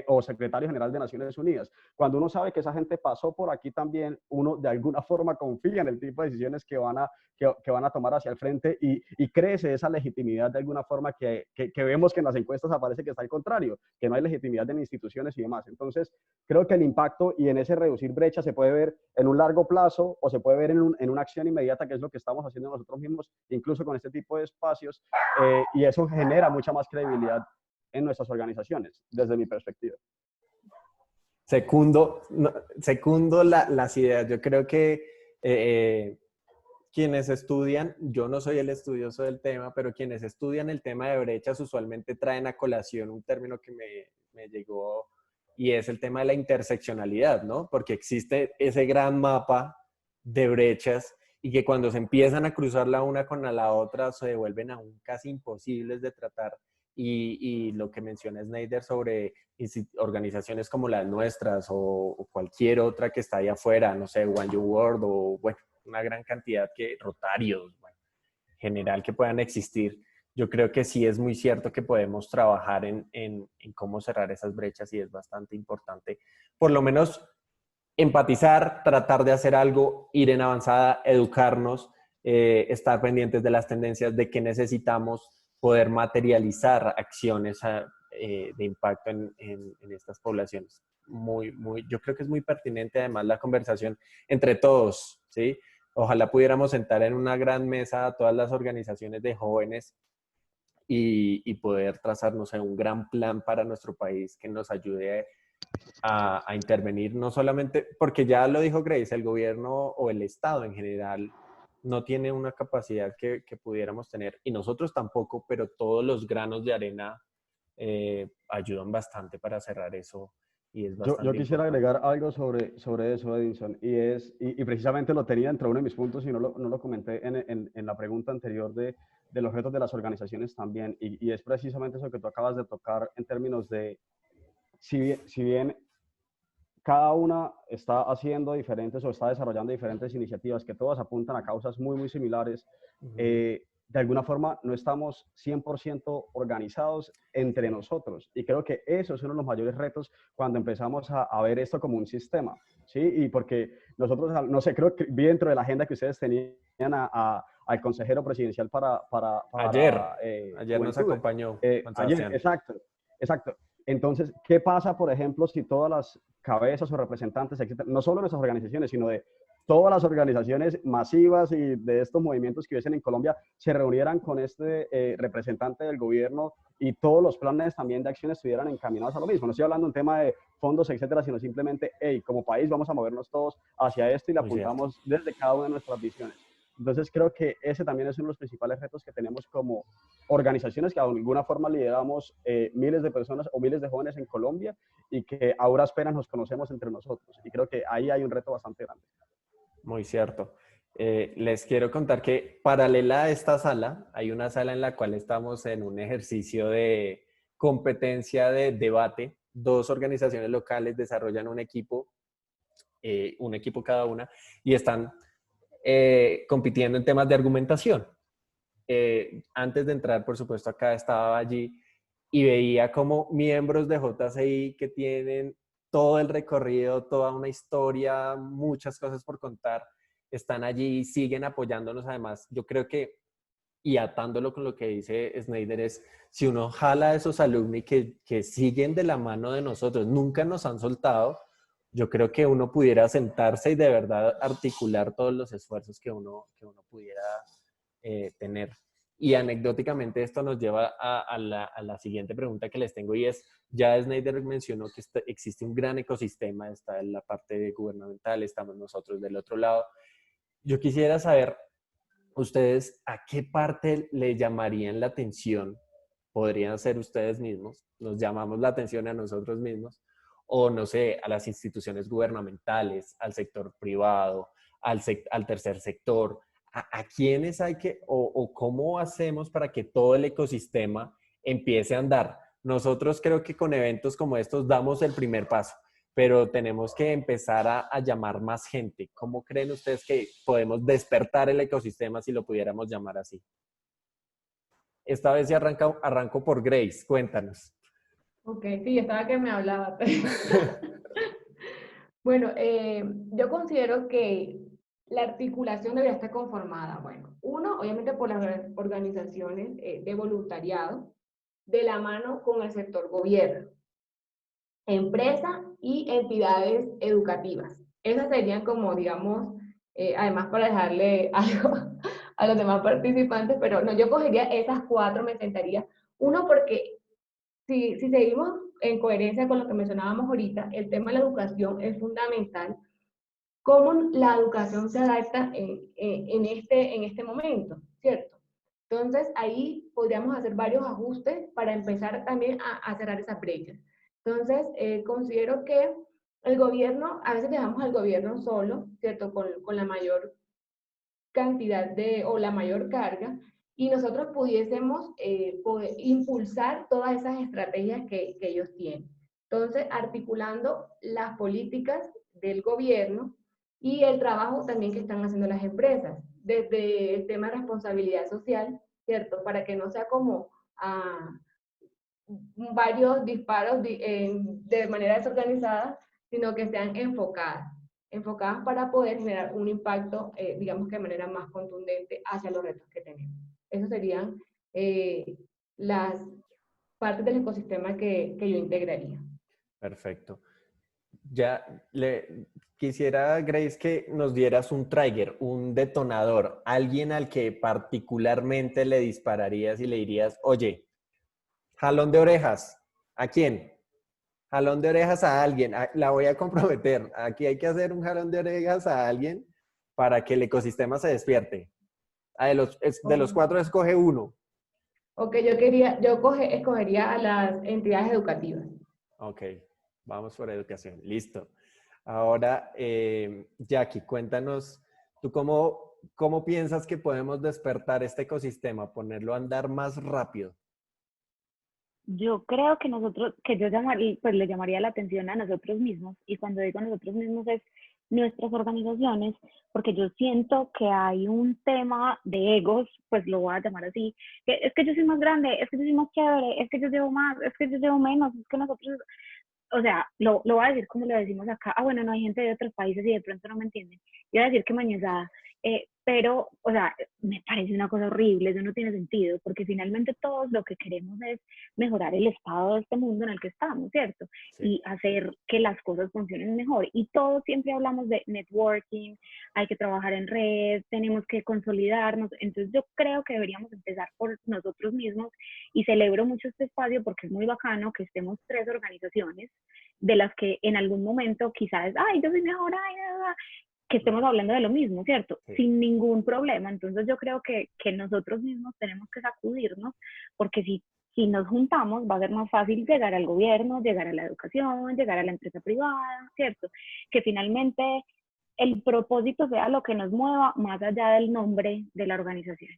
O secretario general de Naciones Unidas. Cuando uno sabe que esa gente pasó por aquí también, uno de alguna forma confía en el tipo de decisiones que van a tomar hacia el frente y crece esa legitimidad de alguna forma que vemos que en las encuestas aparece que está al contrario, que no hay legitimidad en instituciones y demás. Entonces, creo que el impacto y en ese reducir brecha se puede ver en un largo plazo o se puede ver en una acción inmediata, que es lo que estamos haciendo nosotros mismos, incluso con este tipo de espacios, y eso genera mucha más credibilidad en nuestras organizaciones, desde mi perspectiva. Secundo las ideas. Yo creo que quienes estudian, yo no soy el estudioso del tema, pero quienes estudian el tema de brechas usualmente traen a colación un término que me llegó y es el tema de la interseccionalidad, ¿no? Porque existe ese gran mapa de brechas y que cuando se empiezan a cruzar la una con la otra se vuelven aún casi imposibles de tratar. Y lo que menciona Snyder sobre organizaciones como las nuestras o cualquier otra que está ahí afuera, no sé, One You World o bueno, una gran cantidad que Rotarios, bueno, en general que puedan existir. Yo creo que sí es muy cierto que podemos trabajar en cómo cerrar esas brechas y es bastante importante, por lo menos empatizar, tratar de hacer algo, ir en avanzada, educarnos, estar pendientes de las tendencias, de qué necesitamos, poder materializar acciones de impacto en estas poblaciones. Yo creo que es muy pertinente además la conversación entre todos, ¿sí? Ojalá pudiéramos sentar en una gran mesa a todas las organizaciones de jóvenes y poder trazarnos un gran plan para nuestro país que nos ayude a intervenir, no solamente, porque ya lo dijo Grace, el gobierno o el Estado en general no tiene una capacidad que pudiéramos tener, y nosotros tampoco, pero todos los granos de arena ayudan bastante para cerrar eso, y es bastante Yo quisiera importante. agregar algo sobre eso, Edinson, y precisamente lo tenía entre uno de mis puntos y no lo comenté en la pregunta anterior de los retos de las organizaciones también, y es precisamente eso que tú acabas de tocar en términos de, si bien cada una está haciendo diferentes o está desarrollando diferentes iniciativas que todas apuntan a causas muy, muy similares, de alguna forma no estamos 100% organizados entre nosotros. Y creo que eso es uno de los mayores retos cuando empezamos a ver esto como un sistema, ¿sí? Y porque nosotros, no sé, creo que vi dentro de la agenda que ustedes tenían al consejero presidencial para Ayer nos juventudes. acompañó Juan Ayer, Sebastián. exacto. Entonces, ¿qué pasa, por ejemplo, si todas las cabezas o representantes, etcétera, no solo de nuestras organizaciones, sino de todas las organizaciones masivas y de estos movimientos que hubiesen en Colombia se reunieran con este representante del gobierno y todos los planes también de acción estuvieran encaminados a lo mismo? No estoy hablando de un tema de fondos, etcétera, sino simplemente, hey, como país vamos a movernos todos hacia esto y le apuntamos desde cada una de nuestras visiones. Entonces creo que ese también es uno de los principales retos que tenemos como organizaciones que de alguna forma lideramos miles de personas o miles de jóvenes en Colombia y que a duras penas nos conocemos entre nosotros. Y creo que ahí hay un reto bastante grande. Muy cierto. Les quiero contar que paralela a esta sala, hay una sala en la cual estamos en un ejercicio de competencia de debate. Dos organizaciones locales desarrollan un equipo cada una, y están compitiendo en temas de argumentación. Antes de entrar, por supuesto, acá estaba allí y veía como miembros de JCI que tienen todo el recorrido, toda una historia, muchas cosas por contar, están allí y siguen apoyándonos. Además, yo creo que, y atándolo con lo que dice Snyder, es si uno jala a esos alumni que siguen de la mano de nosotros, nunca nos han soltado, yo creo que uno pudiera sentarse y de verdad articular todos los esfuerzos que uno pudiera tener. Y anecdóticamente esto nos lleva a la siguiente pregunta que les tengo, y es, ya Snyder mencionó que existe un gran ecosistema, está en la parte gubernamental, estamos nosotros del otro lado. Yo quisiera saber, ustedes, ¿a qué parte le llamarían la atención? Podrían ser ustedes mismos, nos llamamos la atención a nosotros mismos, o no sé, a las instituciones gubernamentales, al sector privado, al tercer sector. ¿A quiénes hay que, o cómo hacemos para que todo el ecosistema empiece a andar? Nosotros creo que con eventos como estos damos el primer paso, pero tenemos que empezar a llamar más gente. ¿Cómo creen ustedes que podemos despertar el ecosistema, si lo pudiéramos llamar así? Esta vez ya arranco por Grace, cuéntanos. Ok, sí, estaba que me hablaba. Bueno, yo considero que la articulación debería estar conformada. Bueno, uno, obviamente por las organizaciones de voluntariado, de la mano con el sector gobierno, empresa y entidades educativas. Esas serían como, digamos, además para dejarle algo a los demás participantes, pero no, yo cogería esas cuatro, me sentaría. Uno, porque si seguimos en coherencia con lo que mencionábamos ahorita, el tema de la educación es fundamental. ¿Cómo la educación se adapta en este momento? ¿Cierto? Entonces, ahí podríamos hacer varios ajustes para empezar también a cerrar esas brechas. Entonces, considero que el gobierno, a veces dejamos al gobierno solo, ¿cierto? Con la mayor cantidad o la mayor carga, y nosotros pudiésemos poder impulsar todas esas estrategias que ellos tienen. Entonces, articulando las políticas del gobierno y el trabajo también que están haciendo las empresas, desde el tema de responsabilidad social, ¿cierto? Para que no sea como varios disparos de manera desorganizada, sino que sean enfocadas para poder generar un impacto, digamos que de manera más contundente hacia los retos que tenemos. Esas serían las partes del ecosistema que yo integraría. Perfecto. Ya quisiera, Grace, que nos dieras un trigger, un detonador, alguien al que particularmente le dispararías y le dirías, oye, jalón de orejas, ¿a quién? Jalón de orejas a alguien, la voy a comprometer. Aquí hay que hacer un jalón de orejas a alguien para que el ecosistema se despierte. De los cuatro escoge uno. Ok, escogería a las entidades educativas. Ok, vamos por educación. Listo. Ahora, Jackie, cuéntanos, ¿tú cómo piensas que podemos despertar este ecosistema, ponerlo a andar más rápido? Yo creo que pues le llamaría la atención a nosotros mismos, y cuando digo nosotros mismos es nuestras organizaciones, porque yo siento que hay un tema de egos, pues lo voy a llamar así, que es que yo soy más grande, es que yo soy más chévere, es que yo llevo más, es que yo llevo menos, es que nosotros, o sea, lo voy a decir como lo decimos acá. Bueno, no hay gente de otros países y de pronto no me entienden. Iba a decir que mañezada, pero, o sea, me parece una cosa horrible, eso no tiene sentido, porque finalmente todos lo que queremos es mejorar el estado de este mundo en el que estamos, ¿cierto? Sí. Y hacer que las cosas funcionen mejor. Y todos siempre hablamos de networking, hay que trabajar en red, tenemos que consolidarnos. Entonces yo creo que deberíamos empezar por nosotros mismos, y celebro mucho este espacio porque es muy bacano que estemos 3 organizaciones de las que en algún momento quizás, ay, yo soy mejor, ay, que estemos hablando de lo mismo, ¿cierto? Sí. Sin ningún problema. Entonces yo creo que nosotros mismos tenemos que sacudirnos, porque si nos juntamos va a ser más fácil llegar al gobierno, llegar a la educación, llegar a la empresa privada, ¿cierto? Que finalmente el propósito sea lo que nos mueva más allá del nombre de la organización.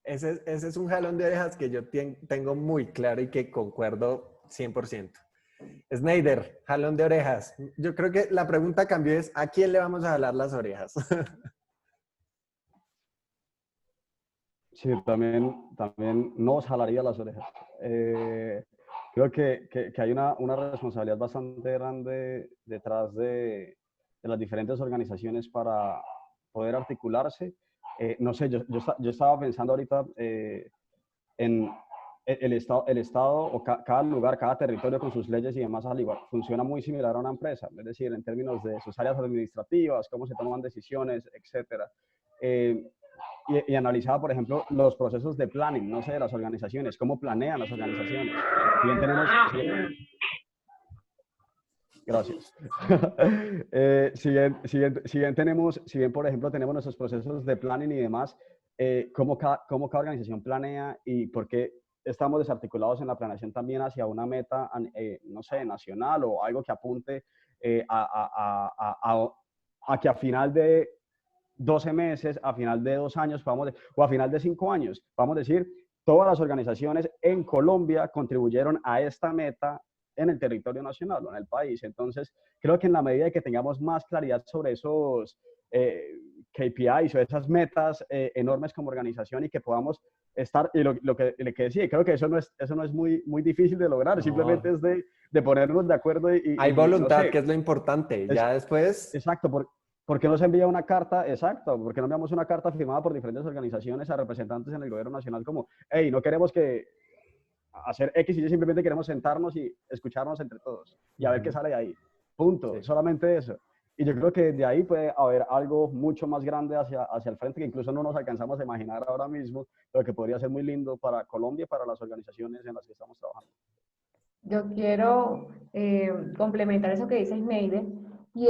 Ese es un jalón de orejas que yo tengo muy claro y que concuerdo 100%. Snyder, jalón de orejas. Yo creo que la pregunta cambió, es ¿a quién le vamos a jalar las orejas? Sí, también nos jalaría las orejas. Creo que hay una responsabilidad bastante grande detrás de las diferentes organizaciones para poder articularse. No sé, yo estaba pensando ahorita en el Estado o cada lugar, cada territorio con sus leyes y demás, al igual, funciona muy similar a una empresa, es decir, en términos de sus áreas administrativas, cómo se toman decisiones, etcétera. Y analizaba, por ejemplo, los procesos de planning, no sé, de las organizaciones, cómo planean las organizaciones. Si bien tenemos, gracias. Si bien, por ejemplo, tenemos nuestros procesos de planning y demás, cómo cada organización planea y por qué estamos desarticulados en la planeación también hacia una meta, no sé, nacional o algo que apunte a que a final de 12 meses, a final de 2 años, o a final de 5 años, vamos a decir, todas las organizaciones en Colombia contribuyeron a esta meta en el territorio nacional o en el país. Entonces, creo que en la medida de que tengamos más claridad sobre esos KPIs o esas metas enormes como organización y que podamos estar, y lo que decía, creo que eso no es muy difícil de lograr, No. simplemente es de ponernos de acuerdo Hay voluntad, no sé, que es lo importante. Ya después... Exacto, ¿por qué no se envía una carta? Exacto, ¿por qué no enviamos una carta firmada por diferentes organizaciones a representantes en el gobierno nacional como, hey, no queremos que hacer X y Y, simplemente queremos sentarnos y escucharnos entre todos y a ver qué sale de ahí? Punto, Sí. solamente eso. Y yo creo que de ahí puede haber algo mucho más grande hacia el frente que incluso no nos alcanzamos a imaginar ahora mismo, pero que podría ser muy lindo para Colombia y para las organizaciones en las que estamos trabajando. Yo quiero complementar eso que dice Sneide, y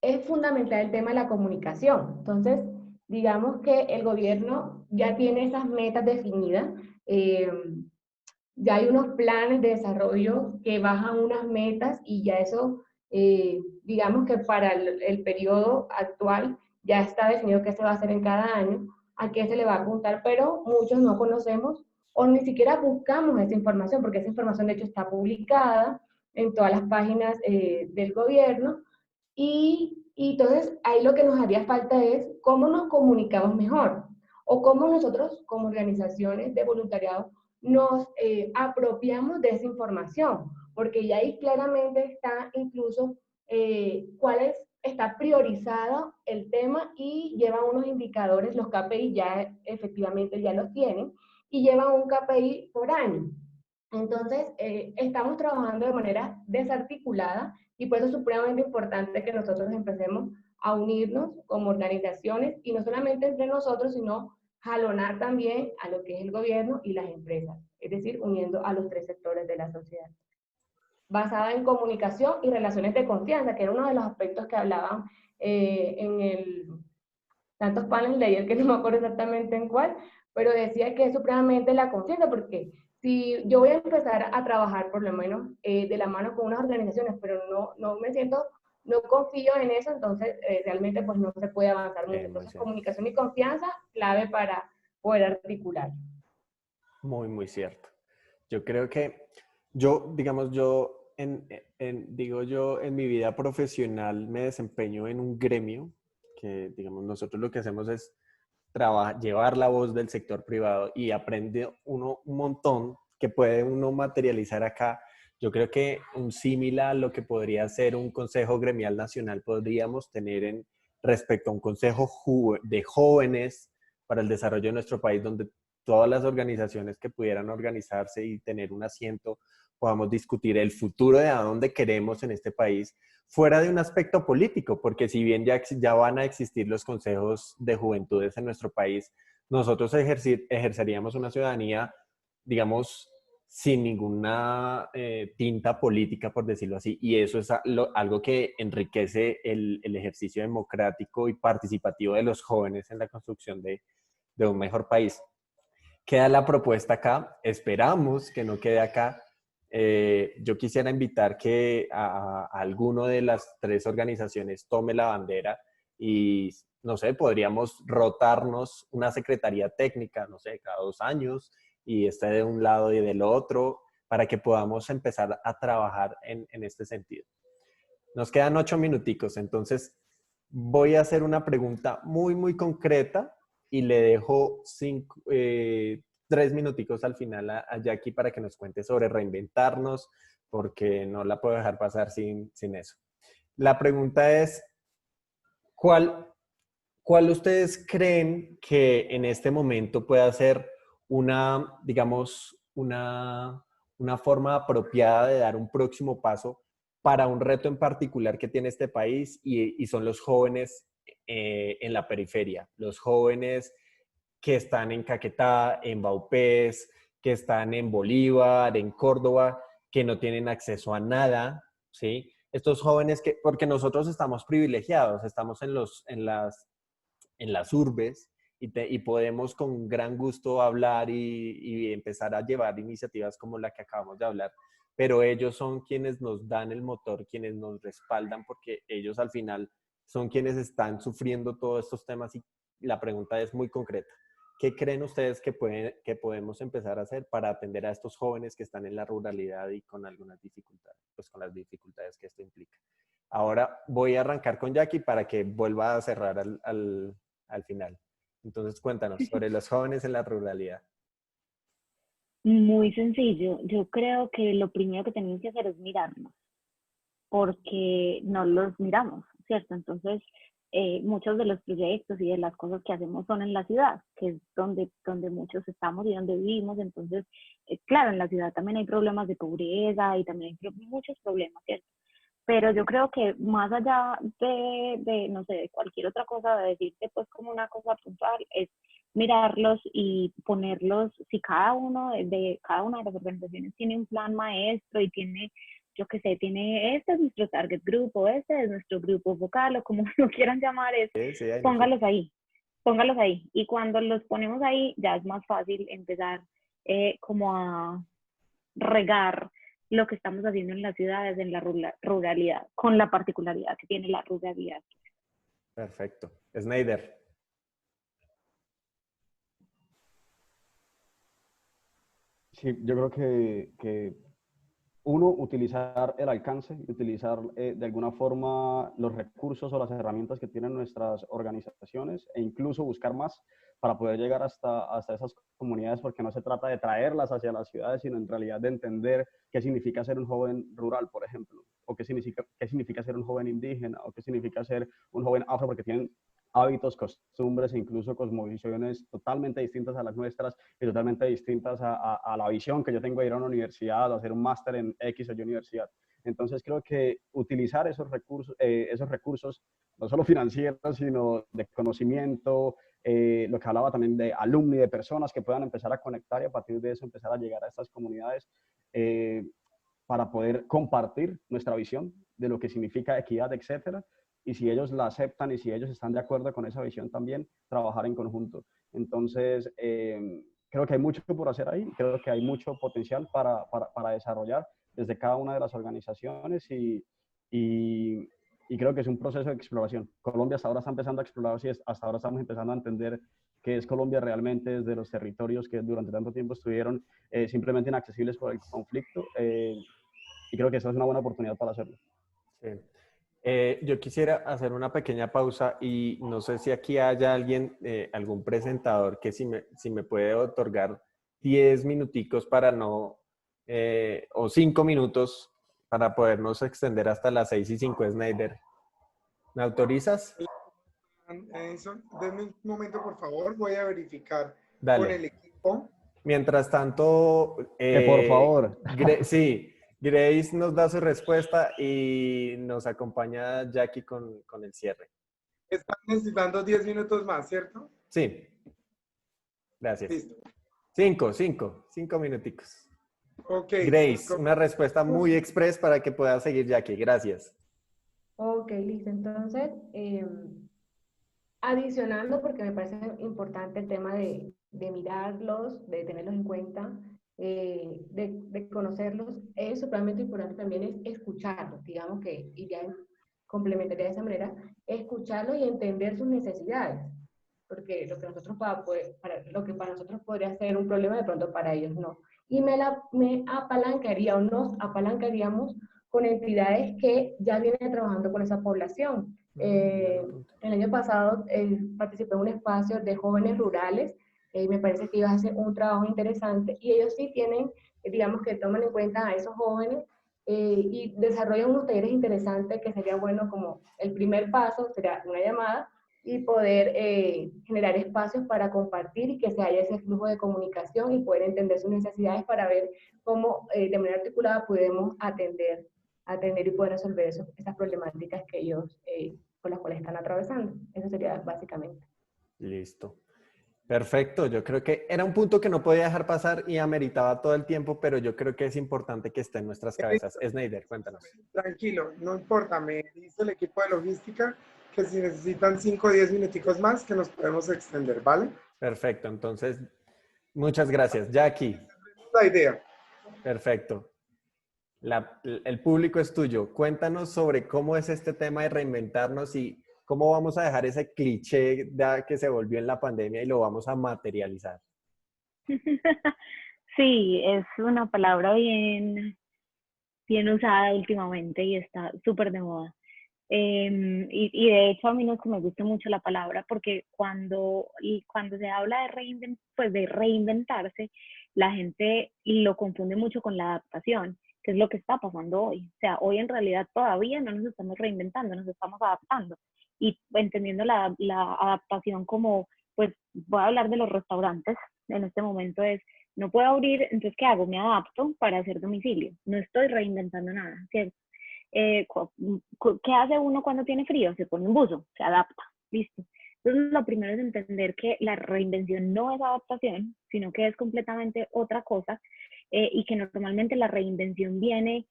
es fundamental el tema de la comunicación. Entonces, digamos que el gobierno ya tiene esas metas definidas, ya hay unos planes de desarrollo que bajan unas metas y ya eso, digamos que para el periodo actual ya está definido qué se va a hacer en cada año, a qué se le va a apuntar, pero muchos no conocemos o ni siquiera buscamos esa información, porque esa información de hecho está publicada en todas las páginas del gobierno y entonces ahí lo que nos haría falta es cómo nos comunicamos mejor o cómo nosotros como organizaciones de voluntariado nos apropiamos de esa información, porque ya ahí claramente está incluso está priorizado el tema y llevan unos indicadores, los KPI ya efectivamente ya los tienen, y llevan un KPI por año. Entonces, estamos trabajando de manera desarticulada y por eso es supremamente importante que nosotros empecemos a unirnos como organizaciones y no solamente entre nosotros, sino jalonar también a lo que es el gobierno y las empresas, es decir, uniendo a los 3 sectores de la sociedad. Basada en comunicación y relaciones de confianza, que era uno de los aspectos que hablaban tantos paneles de ayer que no me acuerdo exactamente en cuál, pero decía que es supremamente la confianza, porque si yo voy a empezar a trabajar por lo menos de la mano con unas organizaciones, pero no me siento, no confío en eso, entonces realmente pues no se puede avanzar mucho. Entonces comunicación y confianza, clave para poder articular. Muy, muy cierto. Yo creo que digamos, en mi vida profesional me desempeño en un gremio que, digamos, nosotros lo que hacemos es llevar la voz del sector privado y aprende uno un montón que puede uno materializar acá. Yo creo que un símil a lo que podría ser un consejo gremial nacional podríamos tener respecto a un consejo de jóvenes para el desarrollo de nuestro país, donde todas las organizaciones que pudieran organizarse y tener un asiento, podamos discutir el futuro de a dónde queremos en este país, fuera de un aspecto político, porque si bien ya van a existir los consejos de juventudes en nuestro país, nosotros ejerceríamos una ciudadanía, digamos, sin ninguna tinta política, por decirlo así, y eso es algo que enriquece el ejercicio democrático y participativo de los jóvenes en la construcción de un mejor país. Queda la propuesta acá, esperamos que no quede acá. Yo quisiera invitar que a alguno de las 3 organizaciones tome la bandera y, no sé, podríamos rotarnos una secretaría técnica, no sé, cada 2 años y esté de un lado y del otro para que podamos empezar a trabajar en este sentido. Nos quedan 8 minuticos, entonces voy a hacer una pregunta muy, muy concreta y le dejo 3 minuticos al final a Jackie para que nos cuente sobre reinventarnos, porque no la puedo dejar pasar sin eso. La pregunta es, ¿cuál ustedes creen que en este momento pueda ser una, digamos, una forma apropiada de dar un próximo paso para un reto en particular que tiene este país y son los jóvenes en la periferia, los jóvenes que están en Caquetá, en Vaupés, que están en Bolívar, en Córdoba, que no tienen acceso a nada, ¿sí? Estos jóvenes que, porque nosotros estamos privilegiados, estamos en las urbes y podemos con gran gusto hablar y empezar a llevar iniciativas como la que acabamos de hablar, pero ellos son quienes nos dan el motor, quienes nos respaldan, porque ellos al final son quienes están sufriendo todos estos temas y la pregunta es muy concreta. ¿Qué creen ustedes que podemos empezar a hacer para atender a estos jóvenes que están en la ruralidad y con algunas dificultades, pues con las dificultades que esto implica? Ahora voy a arrancar con Jackie para que vuelva a cerrar al final. Entonces, cuéntanos sobre los jóvenes en la ruralidad. Muy sencillo. Yo creo que lo primero que tenemos que hacer es mirarnos, porque no los miramos, ¿cierto? Entonces, muchos de los proyectos y de las cosas que hacemos son en la ciudad, que es donde muchos estamos y donde vivimos. Entonces, claro, en la ciudad también hay problemas de pobreza y también hay muchos problemas, ¿cierto? Pero yo creo que más allá no sé, de cualquier otra cosa, de decirte pues como una cosa puntual, es mirarlos y ponerlos, si cada uno cada una de las organizaciones tiene un plan maestro y tiene, yo qué sé, este es nuestro target group, o este es nuestro grupo vocal, o como lo quieran llamar, Sí, ahí póngalos ahí, póngalos ahí. Y cuando los ponemos ahí, ya es más fácil empezar como a regar lo que estamos haciendo en las ciudades, en la ruralidad, con la particularidad que tiene la ruralidad. Perfecto. Snyder. Sí, yo creo que uno, utilizar el alcance, utilizar de alguna forma los recursos o las herramientas que tienen nuestras organizaciones e incluso buscar más para poder llegar hasta esas comunidades, porque no se trata de traerlas hacia las ciudades, sino en realidad de entender qué significa ser un joven rural, por ejemplo, o qué significa ser un joven indígena, o qué significa ser un joven afro, porque tienen hábitos, costumbres e incluso cosmovisiones totalmente distintas a las nuestras y totalmente distintas a la visión que yo tengo de ir a una universidad o hacer un máster en X o Y universidad. Entonces creo que utilizar esos recursos no solo financieros, sino de conocimiento, lo que hablaba también de alumni, de personas que puedan empezar a conectar y a partir de eso empezar a llegar a estas comunidades para poder compartir nuestra visión de lo que significa equidad, etcétera. Y si ellos la aceptan y si ellos están de acuerdo con esa visión también, trabajar en conjunto. Entonces, creo que hay mucho por hacer ahí, creo que hay mucho potencial para desarrollar desde cada una de las organizaciones y creo que es un proceso de exploración. Colombia hasta ahora está empezando a explorar, hasta ahora estamos empezando a entender qué es Colombia realmente desde los territorios que durante tanto tiempo estuvieron simplemente inaccesibles por el conflicto y creo que esa es una buena oportunidad para hacerlo. Sí. Yo quisiera hacer una pequeña pausa y no sé si aquí haya alguien, algún presentador que si me puede otorgar 10 minuticos para no, o 5 minutos para podernos extender hasta las 6:05, Snyder. ¿Me autorizas? Denme un momento, por favor, voy a verificar con el Dale. equipo. Mientras tanto, Que por favor. sí, Grace nos da su respuesta y nos acompaña Jackie con el cierre. Están necesitando 10 minutos más, ¿cierto? Sí, gracias. Listo. 5 minuticos. Ok. Grace, una respuesta muy express para que pueda seguir Jackie. Gracias. Ok, listo. Entonces, adicionando, porque me parece importante el tema de mirarlos, de tenerlos en cuenta, de conocerlos, es supremamente importante también es escucharlos, digamos que, y ya complementaría de esa manera, escucharlos y entender sus necesidades, porque lo que lo que para nosotros podría ser un problema, de pronto para ellos no. Y me apalancaría o nos apalancaríamos con entidades que ya vienen trabajando con esa población. El año pasado participé en un espacio de jóvenes rurales Me parece que ellos hacen un trabajo interesante y ellos sí tienen, digamos que toman en cuenta a esos jóvenes y desarrollan unos talleres interesantes que sería bueno como el primer paso, sería una llamada y poder generar espacios para compartir y que se haya ese flujo de comunicación y poder entender sus necesidades para ver cómo de manera articulada podemos atender y poder resolver esas problemáticas que ellos con las cuales están atravesando. Eso sería básicamente. Listo. Perfecto, yo creo que era un punto que no podía dejar pasar y ameritaba todo el tiempo, pero yo creo que es importante que esté en nuestras cabezas. Sneider, cuéntanos. Tranquilo, no importa, me dice el equipo de logística que si necesitan 5 o 10 minuticos más, que nos podemos extender, ¿vale? Perfecto, entonces, muchas gracias. Jackie, La idea. perfecto. El público es tuyo. Cuéntanos sobre cómo es este tema de reinventarnos y cómo vamos a dejar ese cliché que se volvió en la pandemia y lo vamos a materializar. Sí, es una palabra bien usada últimamente y está súper de moda. Y de hecho a mí no es que me guste mucho la palabra porque cuando se habla de reinventarse, la gente lo confunde mucho con la adaptación, que es lo que está pasando hoy. O sea, hoy en realidad todavía no nos estamos reinventando, nos estamos adaptando. Y entendiendo la adaptación como, pues voy a hablar de los restaurantes, en este momento es, no puedo abrir, entonces ¿qué hago? Me adapto para hacer domicilio. No estoy reinventando nada, ¿cierto? ¿Qué hace uno cuando tiene frío? Se pone un buzo, se adapta, listo. Entonces lo primero es entender que la reinvención no es adaptación, sino que es completamente otra cosa y que normalmente la reinvención viene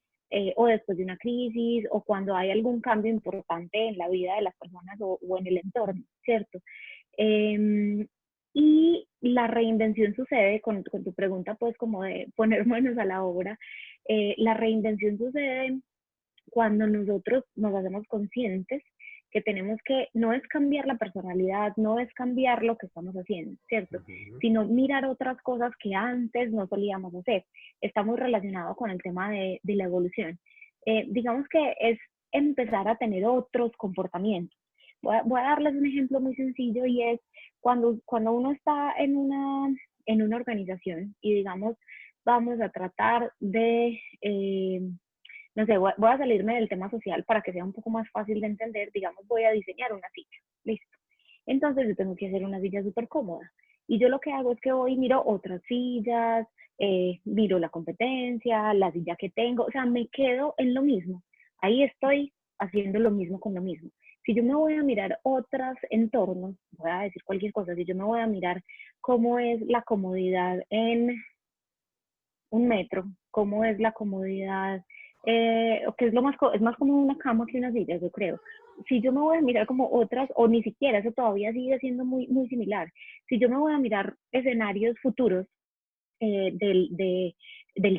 o después de una crisis o cuando hay algún cambio importante en la vida de las personas o en el entorno, ¿cierto? Eh, y la reinvención sucede, con tu pregunta pues como de poner manos a la obra, la reinvención sucede cuando nosotros nos hacemos conscientes que tenemos que, no es cambiar la personalidad, no es cambiar lo que estamos haciendo, ¿cierto? Sino mirar otras cosas que antes no solíamos hacer. Está muy relacionado con el tema de la evolución. Digamos que es empezar a tener otros comportamientos. Voy a darles un ejemplo muy sencillo y es cuando uno está en una organización y digamos, vamos a tratar de no sé, voy a salirme del tema social para que sea un poco más fácil de entender. Digamos, voy a diseñar una silla. Listo. Entonces yo tengo que hacer una silla súper cómoda. Y yo lo que hago es que voy, miro otras sillas, miro la competencia, la silla que tengo, o sea, me quedo en lo mismo. Ahí estoy haciendo lo mismo con lo mismo. Si yo me voy a mirar otros entornos, voy a decir cualquier cosa, si yo me voy a mirar cómo es la comodidad en un metro, cómo es la comodidad, que es es más como una cama que una silla, yo creo. Si yo me voy a mirar como otras, o ni siquiera, eso todavía sigue siendo muy similar. Si yo me voy a mirar escenarios futuros del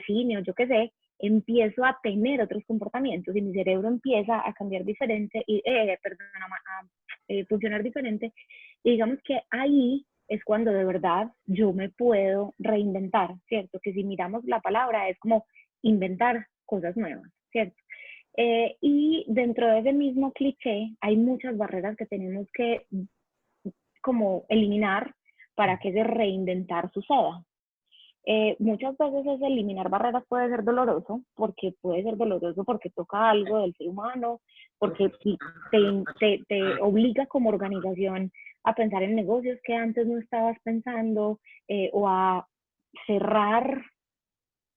cine o yo qué sé, empiezo a tener otros comportamientos y mi cerebro empieza a cambiar diferente, y, perdón, a funcionar diferente. Y digamos que ahí es cuando de verdad yo me puedo reinventar, ¿cierto? Que si miramos la palabra es como inventar cosas nuevas, ¿cierto? Y dentro de ese mismo cliché hay muchas barreras que tenemos que como eliminar para que ese reinventar suceda. Muchas veces ese eliminar barreras puede ser doloroso porque toca algo del ser humano, porque te obliga como organización a pensar en negocios que antes no estabas pensando o a cerrar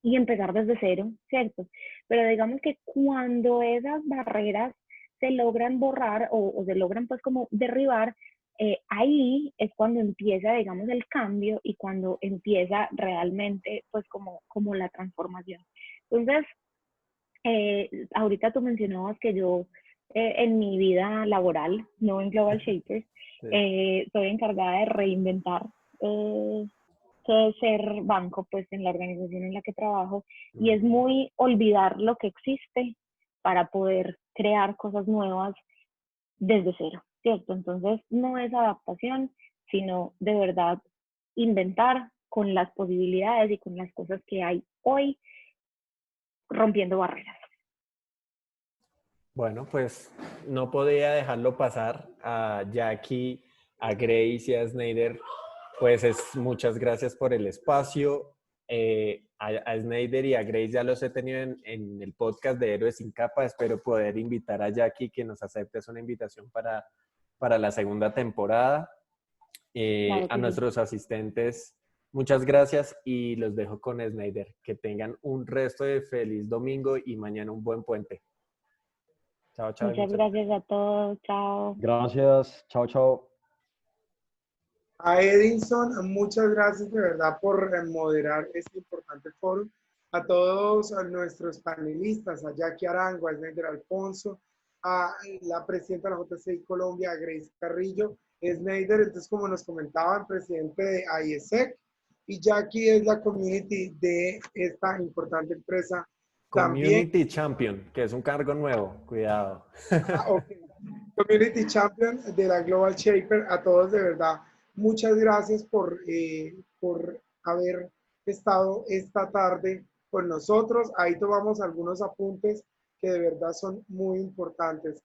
y empezar desde cero, ¿cierto? Pero digamos que cuando esas barreras se logran borrar o se logran pues como derribar, ahí es cuando empieza, digamos, el cambio y cuando empieza realmente pues como la transformación. Entonces, ahorita tú mencionabas que yo en mi vida laboral, no en Global Shapers, soy encargada de reinventar que ser banco, pues en la organización en la que trabajo, y es muy olvidar lo que existe para poder crear cosas nuevas desde cero, ¿cierto? Entonces no es adaptación, sino de verdad inventar con las posibilidades y con las cosas que hay hoy, rompiendo barreras. Bueno, pues no podía dejarlo pasar a Jackie, a Grace y a Sneider. Pues muchas gracias por el espacio. A Snyder y a Grace ya los he tenido en el podcast de Héroes sin Capa. Espero poder invitar a Jackie, que nos acepte una invitación para la segunda temporada. Claro A que sí. nuestros asistentes, muchas gracias y los dejo con Snyder. Que tengan un resto de feliz domingo y mañana un buen puente. Chao, chao. Muchas gracias a todos. Chao. Gracias. Chao, chao. A Edinson, muchas gracias de verdad por moderar este importante foro. A todos a nuestros panelistas, a Jackie Arango, a Snyder Alfonso, a la presidenta de la JCI Colombia, a Grace Carrillo. Snyder, entonces, como nos comentaban, presidente de IESEC, y Jackie es la community de esta importante empresa. Community Champion, que es un cargo nuevo. Cuidado. Okay. Community Champion de la Global Shaper. A todos de verdad, muchas gracias por haber estado esta tarde con nosotros. Ahí tomamos algunos apuntes que de verdad son muy importantes.